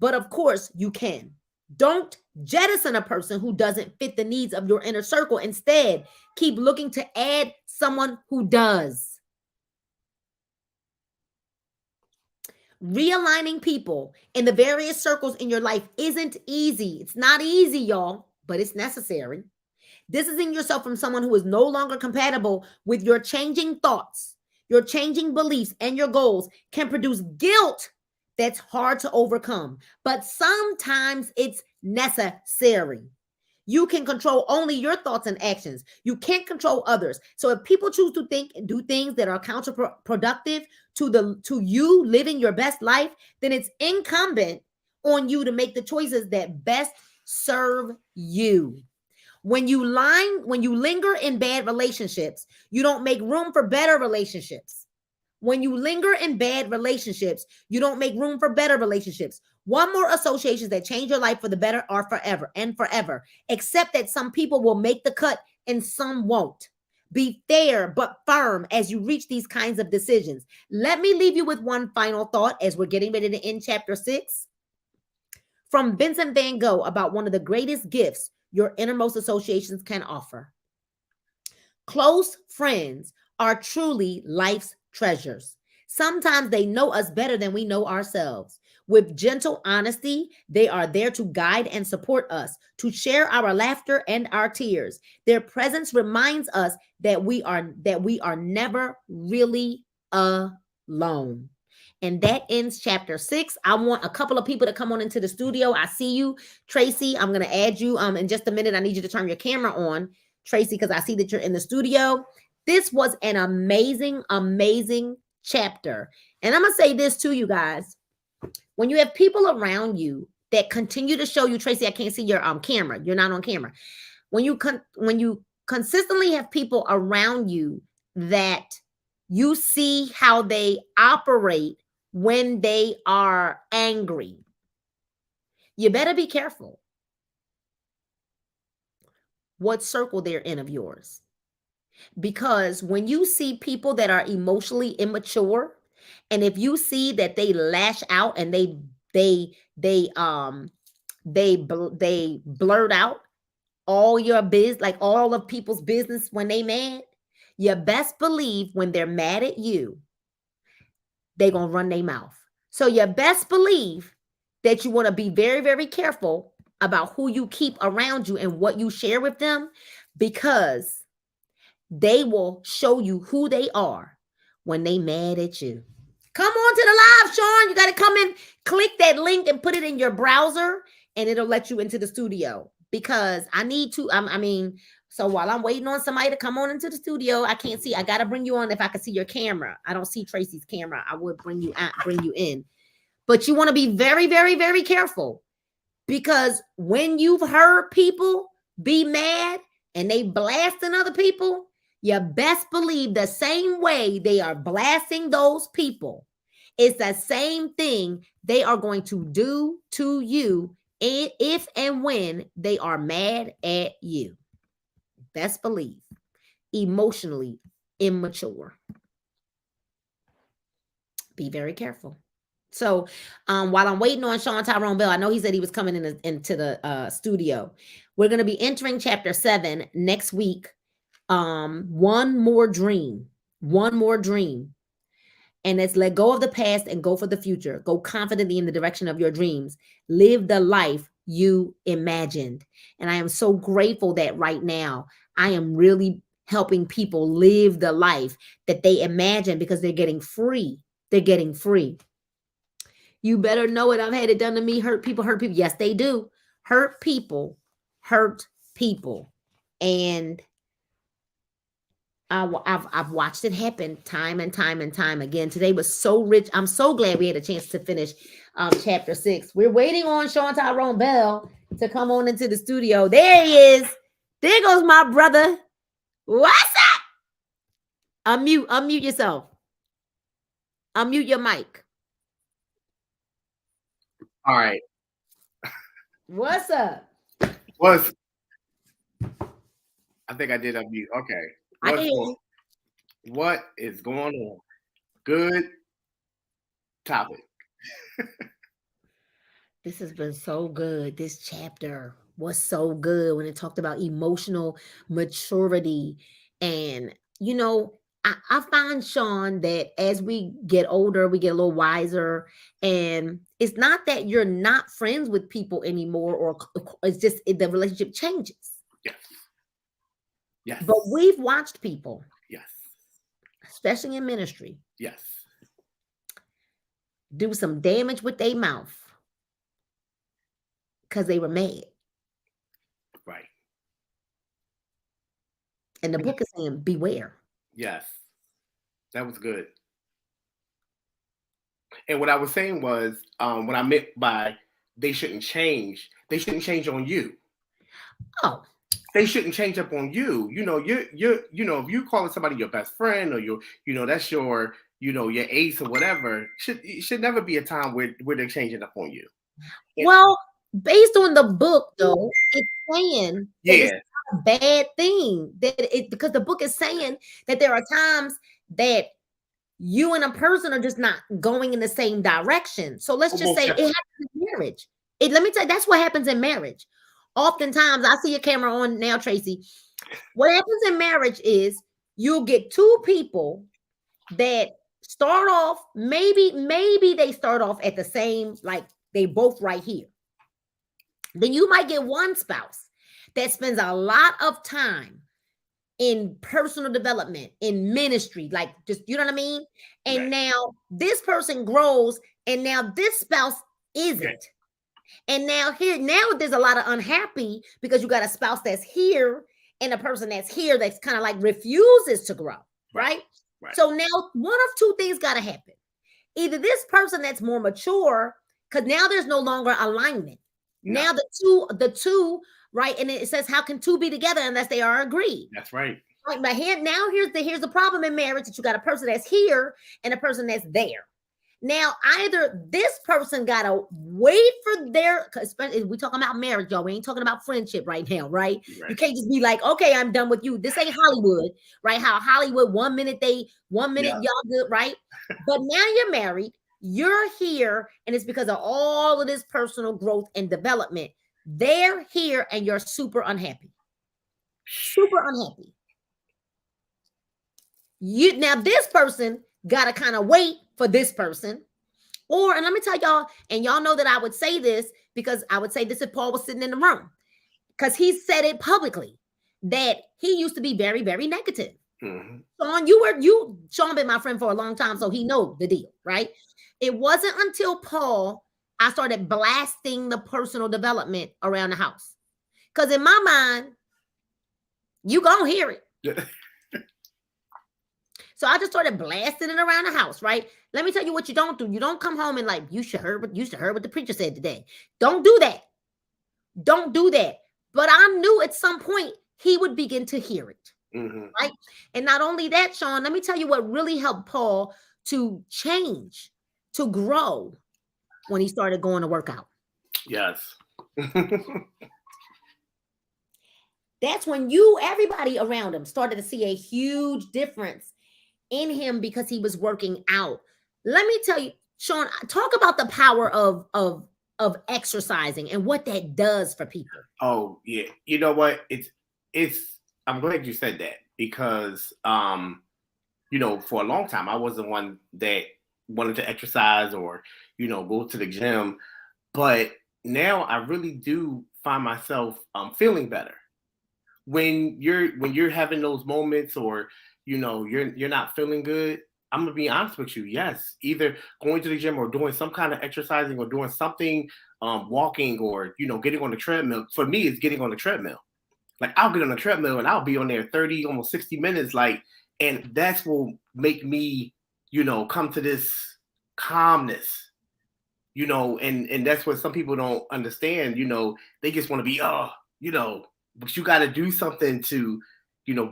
S1: But of course you can. Don't jettison a person who doesn't fit the needs of your inner circle. Instead, keep looking to add someone who does. Realigning people in the various circles in your life isn't easy. It's not easy, y'all, but it's necessary. Distancing yourself from someone who is no longer compatible with your changing thoughts, your changing beliefs, and your goals can produce guilt that's hard to overcome, but sometimes it's necessary. You can control only your thoughts and actions. You can't control others. So if people choose to think and do things that are counterproductive to you living your best life, then it's incumbent on you to make the choices that best serve you. When you linger in bad relationships, you don't make room for better relationships. When you linger in bad relationships, you don't make room for better relationships. One more associations that change your life for the better are forever and forever, except that some people will make the cut and some won't. Be fair but firm as you reach these kinds of decisions. Let me leave you with one final thought as we're getting ready to end chapter 6. From Vincent van Gogh about one of the greatest gifts your innermost associations can offer. Close friends are truly life's treasures. Sometimes they know us better than we know ourselves. With gentle honesty, they are there to guide and support us, to share our laughter and our tears. Their presence reminds us that we are never really alone. And that ends chapter 6. I want a couple of people to come on into the studio. I see you, Tracy. I'm going to add you in just a minute. I need you to turn your camera on, Tracy, because I see that you're in the studio. This was an amazing, amazing chapter. And I'm going to say this to you guys. When you have people around you that continue to show you, Tracy, I can't see your camera. You're not on camera. When you consistently have people around you that you see how they operate when they are angry, you better be careful what circle they're in of yours. Because when you see people that are emotionally immature, and if you see that they lash out and they blurt out all your biz, like all of people's business when they mad, you best believe when they're mad at you, they gonna run their mouth. So you best believe that you want to be very, very careful about who you keep around you and what you share with them, because they will show you who they are when they mad at you. Come on to the live, Sean. You got to come in, click that link and put it in your browser, and it'll let you into the studio, because I need to. So while I'm waiting on somebody to come on into the studio, I can't see. I got to bring you on if I can see your camera. I don't see Tracy's camera. I would bring you in. But you want to be very, very, very careful, because when you've heard people be mad and they blasting other people, you best believe the same way they are blasting those people, it's the same thing they are going to do to you if and when they are mad at you. Best believe. Emotionally immature. Be very careful. So while I'm waiting on Sean Tyrone Bell, I know he said he was coming into the studio. We're going to be entering chapter 7 next week. One more dream. And it's let go of the past and go for the future. Go confidently in the direction of your dreams. Live the life you imagined. And I am so grateful that right now I am really helping people live the life that they imagine, because they're getting free. They're getting free. You better know it. I've had it done to me. Hurt people. Yes, they do. Hurt people. And I've watched it happen time and time again. Today was so rich. I'm so glad we had a chance to finish chapter 6. We're waiting on Sean Tyrone Bell to come on into the studio. There he is. There goes my brother. What's up? Unmute yourself. Unmute your mic.
S2: All right.
S1: What's up?
S2: I think I did unmute. Okay. What is going on? Good topic.
S1: This has been so good. This chapter was so good when it talked about emotional maturity. And, I find, Sean, that as we get older, we get a little wiser. And it's not that you're not friends with people anymore, or it's just the relationship changes.
S2: Yes.
S1: But we've watched people.
S2: Yes.
S1: Especially in ministry.
S2: Yes.
S1: Do some damage with their mouth because they were mad.
S2: Right.
S1: And the book is saying, beware.
S2: Yes. That was good. And what I was saying was, what I meant by they shouldn't change on you.
S1: Oh.
S2: They shouldn't change up on you. You're if you calling somebody your best friend, or that's your ace or whatever, should never be a time where they're changing up on you.
S1: Well, based on the book, though, it's saying that it's not a bad thing. Because the book is saying that there are times that you and a person are just not going in the same direction. So let's just say it happens in marriage. Let me tell you, that's what happens in marriage. Oftentimes, I see your camera on now, Tracy. What happens in marriage is you'll get two people that start off, maybe they start off at the same, like they both right here. Then you might get one spouse that spends a lot of time in personal development, in ministry, like just, you know what I mean? And
S2: Right.
S1: now this person grows, and now this spouse
S2: Okay.
S1: isn't. And now there's a lot of unhappy because you got a spouse that's here and a person that's here that's kind of like refuses to grow,
S2: Right.
S1: right?
S2: Right.
S1: So now one of two things got to happen. Either this person that's more mature, because now there's no longer alignment.
S2: No.
S1: Now the two, right? And it says, how can two be together unless they are agreed?
S2: That's right.
S1: Right. But here's the problem in marriage, that you got a person that's here and a person that's there. Now, either this person gotta wait for their, especially we talking about marriage, y'all. We ain't talking about friendship right now, right?
S2: Right.
S1: You can't just be like, okay, I'm done with you. This ain't Hollywood, right? How Hollywood, 1 minute
S2: Yeah.
S1: y'all good, right? But now you're married, you're here, and it's because of all of this personal growth and development. They're here, and you're super unhappy. Super unhappy. Now this person gotta kind of wait for this person. And let me tell y'all, and y'all know that I would say this because I would say this if Paul was sitting in the room, because he said it publicly that he used to be very, very negative.
S2: Mm-hmm.
S1: Sean been my friend for a long time, so he know the deal, right? It wasn't until Paul I started blasting the personal development around the house, because in my mind, you gonna hear it. So I just started blasting it around the house, right? Let me tell you what you don't do. You don't come home and like, you should heard what the preacher said today. Don't do that. Don't do that. But I knew at some point he would begin to hear it, right? And not only that, Sean, let me tell you what really helped Paul to change, to grow when he started going to work out.
S2: Yes.
S1: That's when everybody around him started to see a huge difference in him because he was working out. Let me tell you, Sean, talk about the power of exercising and what that does for people.
S2: Oh yeah, you know what? It's. I'm glad you said that because for a long time I wasn't one that wanted to exercise or go to the gym, but now I really do find myself feeling better when you're having those moments or you're not feeling good. I'm gonna be honest with you. Yes, either going to the gym or doing some kind of exercising or doing something, walking or getting on the treadmill. For me, it's getting on the treadmill. Like I'll get on the treadmill and I'll be on there 30, almost 60 minutes. Like, and that's will make me, come to this calmness. And that's what some people don't understand. They just want to be, but you got to do something to,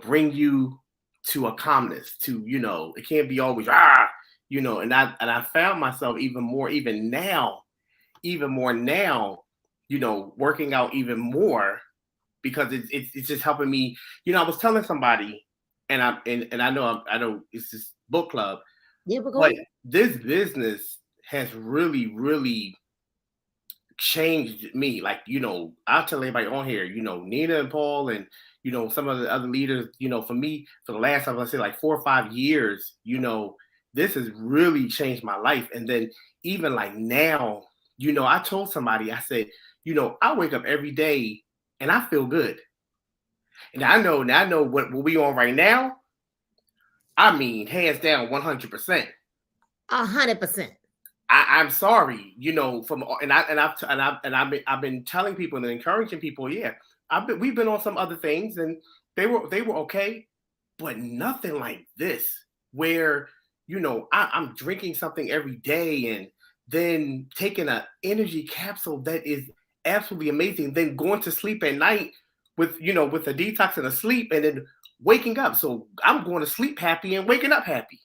S2: bring you to a calmness, to it can't be always and I found myself even more now working out even more because it's just helping me. I was telling somebody, and I know it's this book club, but this business has really changed me. Like, I'll tell everybody on here, Nina and Paul and, some of the other leaders, for me, for the last, I'm going to say like 4 or 5 years, this has really changed my life. And then even like now, I told somebody, I said, I wake up every day and I feel good. And I know what we on right now. I mean, hands down, 100%.
S1: 100%.
S2: I'm sorry, I've been telling people and encouraging people. Yeah, we've been on some other things and they were okay, but nothing like this where I'm drinking something every day and then taking an energy capsule that is absolutely amazing, then going to sleep at night with with a detox and a sleep and then waking up. So I'm going to sleep happy and waking up happy.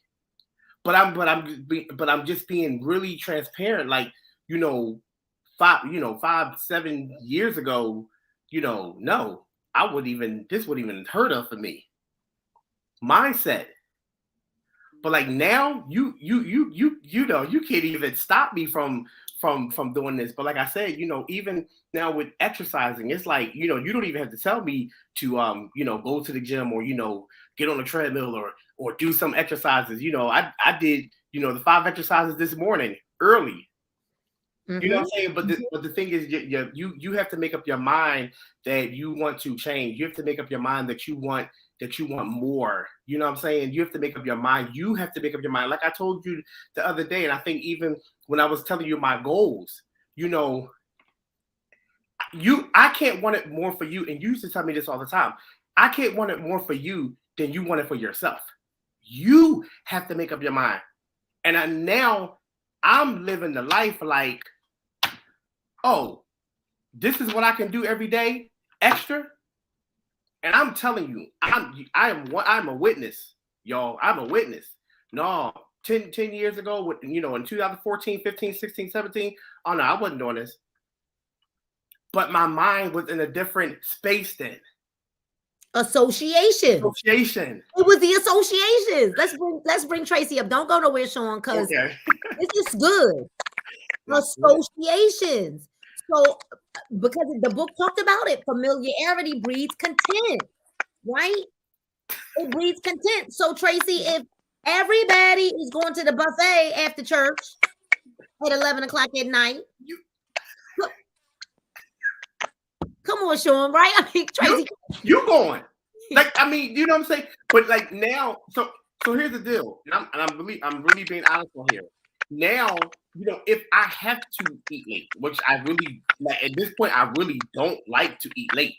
S2: But I'm just being really transparent. Like, 7 years ago, no, this would even hurt of for me. Mindset. But like now, you can't even stop me from from doing this. But like I said, even now with exercising, it's like, you don't even have to tell me to go to the gym or get on a treadmill or do some exercises. I did the 5 exercises this morning early. You know what I'm saying? But the thing is, you have to make up your mind that you want to change. You have to make up your mind that you want more. You know what I'm saying? You have to make up your mind. You have to make up your mind. Like I told you the other day, and I think even when I was telling you my goals, I can't want it more for you. And you used to tell me this all the time. I can't want it more for you than you want it for yourself. You have to make up your mind. And now I'm living the life like, oh, this is what I can do every day extra. And I'm telling you, I'm a witness, y'all. I'm a witness. No, 10 years ago, in 2014, 15, 16, 17, oh no, I wasn't doing this. But my mind was in a different space then.
S1: Association.
S2: It
S1: was the associations. Let's bring Tracy up. Don't go nowhere, Sean, because this is good. Associations. So, because the book talked about it, familiarity breeds content, right? It breeds content. So, Tracy, if everybody is going to the buffet after church at 11 o'clock at night, come on, Sean, right? I mean, Tracy,
S2: you going? Like, I mean, you know what I'm saying? But like now, so here's the deal, and I'm really being honest on here. Now, if I have to eat late, which I really, at this point, I really don't like to eat late.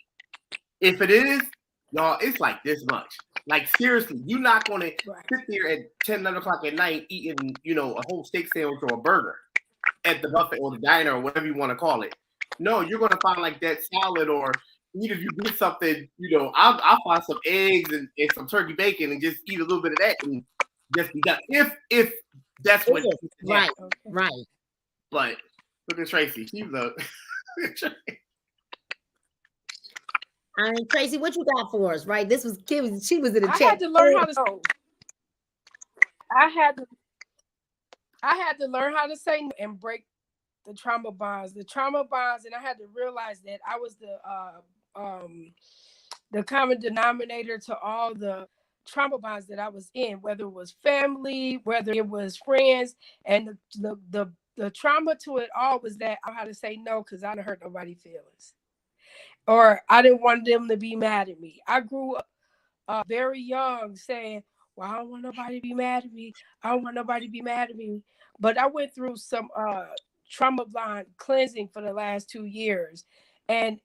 S2: If it is, y'all, it's like this much. Like, seriously, you're not going to sit there at 10, 11 o'clock at night eating, a whole steak sandwich or a burger at the buffet or the diner or whatever you want to call it. No, you're going to find like that salad, or even if you do something, I'll find some eggs and some turkey bacon and just eat a little bit of that and just be done. If that's what
S1: right.
S2: But look at Tracy. She's a
S1: I mean, Tracy, what you got for us, right? This was Kim. She was in the chat.
S3: I had to learn how to say. I had to learn how to say no and break the trauma bonds. And I had to realize that I was the common denominator to all the trauma bonds that I was in, whether it was family, whether it was friends, and the trauma to it all was that I had to say no because I didn't hurt nobody's feelings, or I didn't want them to be mad at me. I grew up very young saying, well, I don't want nobody to be mad at me. I don't want nobody to be mad at me. But I went through some trauma bond cleansing for the last 2 years. And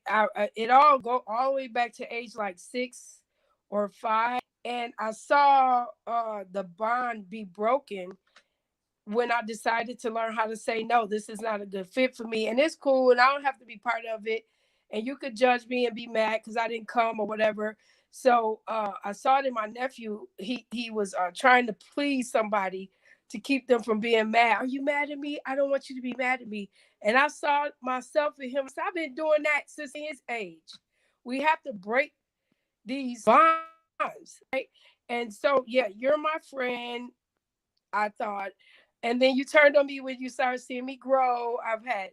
S3: it all go all the way back to age like 6 or 5. And I saw the bond be broken when I decided to learn how to say, no, this is not a good fit for me. And it's cool. And I don't have to be part of it. And you could judge me and be mad because I didn't come or whatever. So I saw it in my nephew. He was trying to please somebody to keep them from being mad. Are you mad at me? I don't want you to be mad at me. And I saw myself in him. So I've been doing that since his age. We have to break these bonds, right? And so, yeah, you're my friend, I thought. And then you turned on me when you started seeing me grow. I've had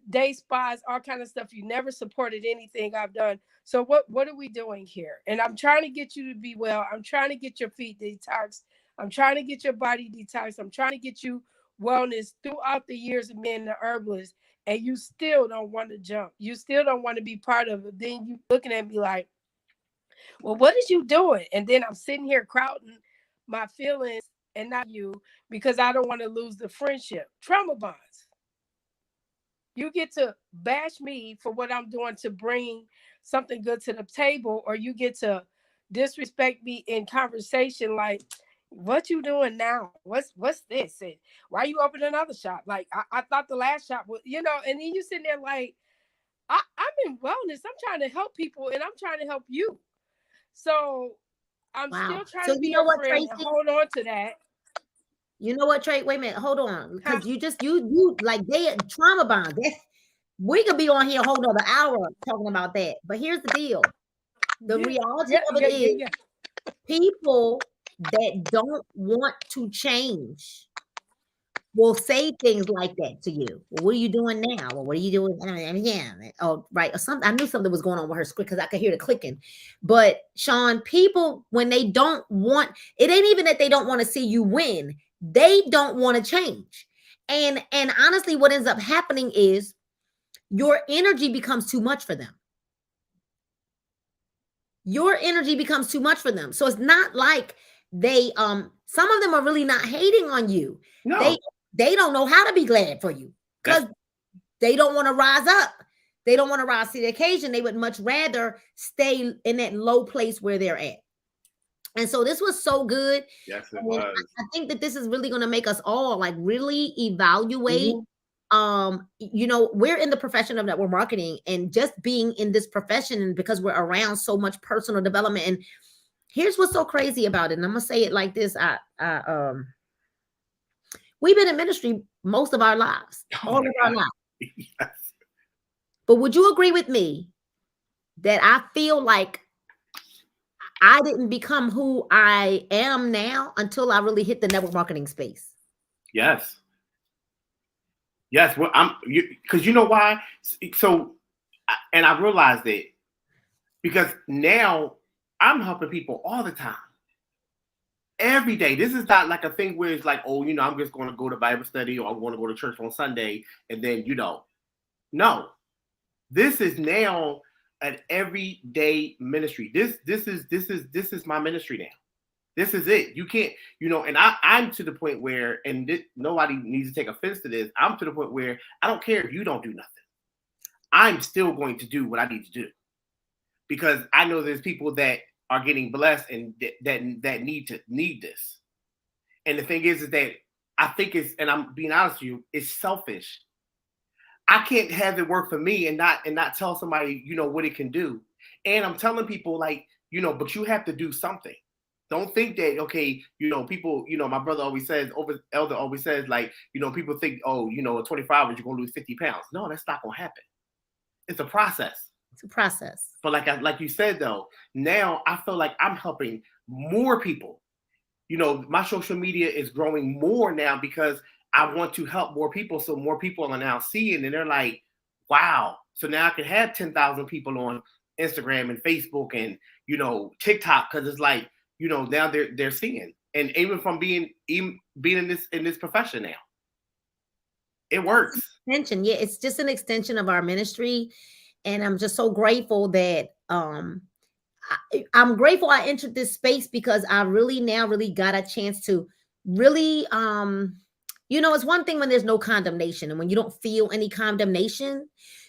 S3: day spas, all kind of stuff. You never supported anything I've done. So what are we doing here? And I'm trying to get you to be well. I'm trying to get your feet detoxed. I'm trying to get your body detoxed. I'm trying to get you wellness throughout the years of being an herbalist. And you still don't want to jump. You still don't want to be part of it. Then you looking at me like, well, what is you doing? And then I'm sitting here crowding my feelings and not you because I don't want to lose the friendship. Trauma bonds. You get to bash me for what I'm doing to bring something good to the table, or you get to disrespect me in conversation like, what you doing now? What's this? And why you open another shop? Like, I thought the last shop was, and then you sitting there like, I'm in wellness. I'm trying to help people and I'm trying to help you. So I'm still trying to be your friend and hold on to that.
S1: You know what, Trey? Wait a minute, hold on, because you like they trauma bond. We could be on here a whole nother hour talking about that. But here's the deal: the reality of it is, people that don't want to change will say things like that to you. Well, what are you doing now? Well, what are you doing? I mean, yeah. Oh, right. Or something. I knew something was going on with her script because I could hear the clicking. But Sean, people, when they don't want, it ain't even that they don't want to see you win. They don't want to change. And honestly, what ends up happening is your energy becomes too much for them. Your energy becomes too much for them. So it's not like they some of them are really not hating on you.
S2: No,
S1: They don't know how to be glad for you because they don't want to rise up. They don't want to rise to the occasion. They would much rather stay in that low place where they're at. And so this was so good.
S2: yes, it
S1: And
S2: was.
S1: I think that this is really going to make us all like really evaluate. You know, we're in the profession of network marketing, and just being in this profession, and because we're around so much personal development. And here's what's so crazy about it. And I'm gonna say it like this: we've been in ministry most of our lives,
S2: Oh
S1: all
S2: my
S1: of our
S2: God.
S1: lives.
S2: Yes.
S1: But would you agree with me that I feel like I didn't become who I am now until I really hit the network marketing space?
S2: Yes. Yes. Well, because you know why? So, and I realized it because now I'm helping people all the time. Every day. This is not like a thing where it's like, oh, I'm just going to go to Bible study or I'm going to go to church on Sunday and then, no. This is now an everyday ministry. This is my ministry now. This is it. You can't, and I'm to the point where, and nobody needs to take offense to this. I'm to the point where I don't care if you don't do nothing. I'm still going to do what I need to do because I know there's people that are getting blessed and that need this. And the thing is that I think and I'm being honest with you, it's selfish. I can't have it work for me and not tell somebody, what it can do. And I'm telling people like, but you have to do something. Don't think that, okay, people, my brother always says, elder always says, like, people think, oh, in 24 hours, you're going to lose 50 pounds. No, that's not going to happen. It's a process.
S1: It's a process.
S2: But like you said, though, now I feel like I'm helping more people. My social media is growing more now because I want to help more people. So more people are now seeing and they're like, wow. So now I can have 10,000 people on Instagram and Facebook and, TikTok. Cause it's like, now they're seeing. And even from being in this profession now, it works.
S1: Extension. Yeah. It's just an extension of our ministry. And I'm just so grateful that, I'm grateful I entered this space because I really now really got a chance to really it's one thing when there's no condemnation and when you don't feel any condemnation,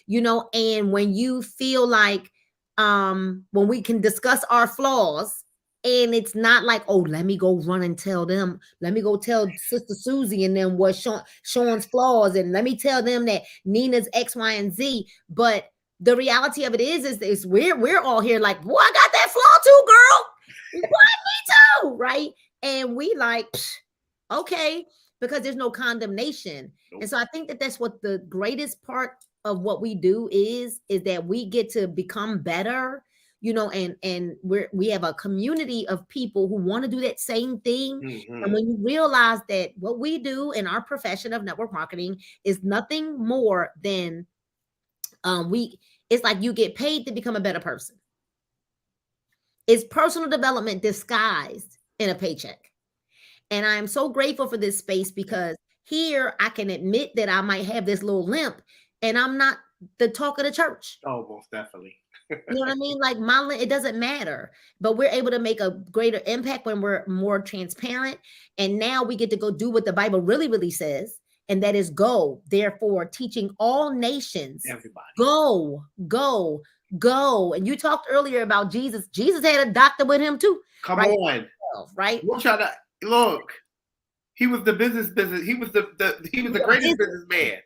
S1: and when you feel like when we can discuss our flaws and it's not like, oh, let me go run and tell them, let me go tell Sister Susie and them what Sean's flaws, and let me tell them that Nina's X, Y, and Z. But the reality of it is we're all here like, well, I got that flaw too, girl. What? Me too, right? And we like, okay, because there's no condemnation. Nope. And so I think that that's what the greatest part of what we do is that we get to become better, and we have a community of people who want to do that same thing. Mm-hmm. And when you realize that what we do in our profession of network marketing is nothing more than it's like you get paid to become a better person. It's personal development disguised in a paycheck. And I'm so grateful for this space because here I can admit that I might have this little limp and I'm not the talk of the church.
S2: Oh, most definitely.
S1: You know what I mean? Like it doesn't matter, but we're able to make a greater impact when we're more transparent. And now we get to go do what the Bible really, really says. And that is go, therefore, teaching all nations. Everybody. Go. And you talked earlier about Jesus. Jesus had a doctor with him too.
S2: Come on.
S1: Right?
S2: We'll try to look. He was the business. He was the greatest businessman.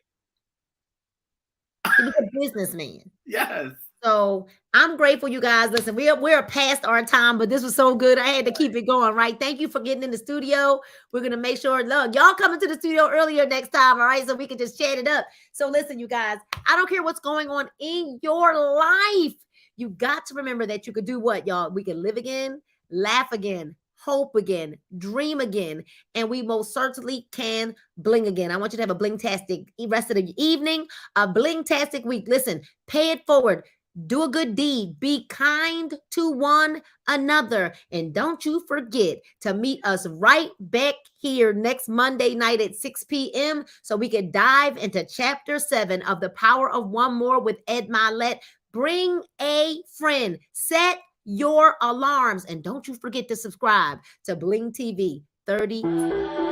S1: He was a businessman.
S2: Yes.
S1: So I'm grateful, you guys. Listen, we're past our time, but this was so good. I had to keep it going, right? Thank you for getting in the studio. We're going to make sure, look, y'all coming to the studio earlier next time, all right? So we can just chat it up. So listen, you guys, I don't care what's going on in your life. You got to remember that you could do what, y'all? We can live again, laugh again, hope again, dream again, and we most certainly can bling again. I want you to have a bling-tastic rest of the evening, a bling-tastic week. Listen, pay it forward. Do a good deed. Be kind to one another. And don't you forget to meet us right back here next Monday night at 6 p.m. so we can dive into chapter 7 of The Power of One More with Ed Mylett. Bring a friend. Set your alarms. And don't you forget to subscribe to Bling TV 30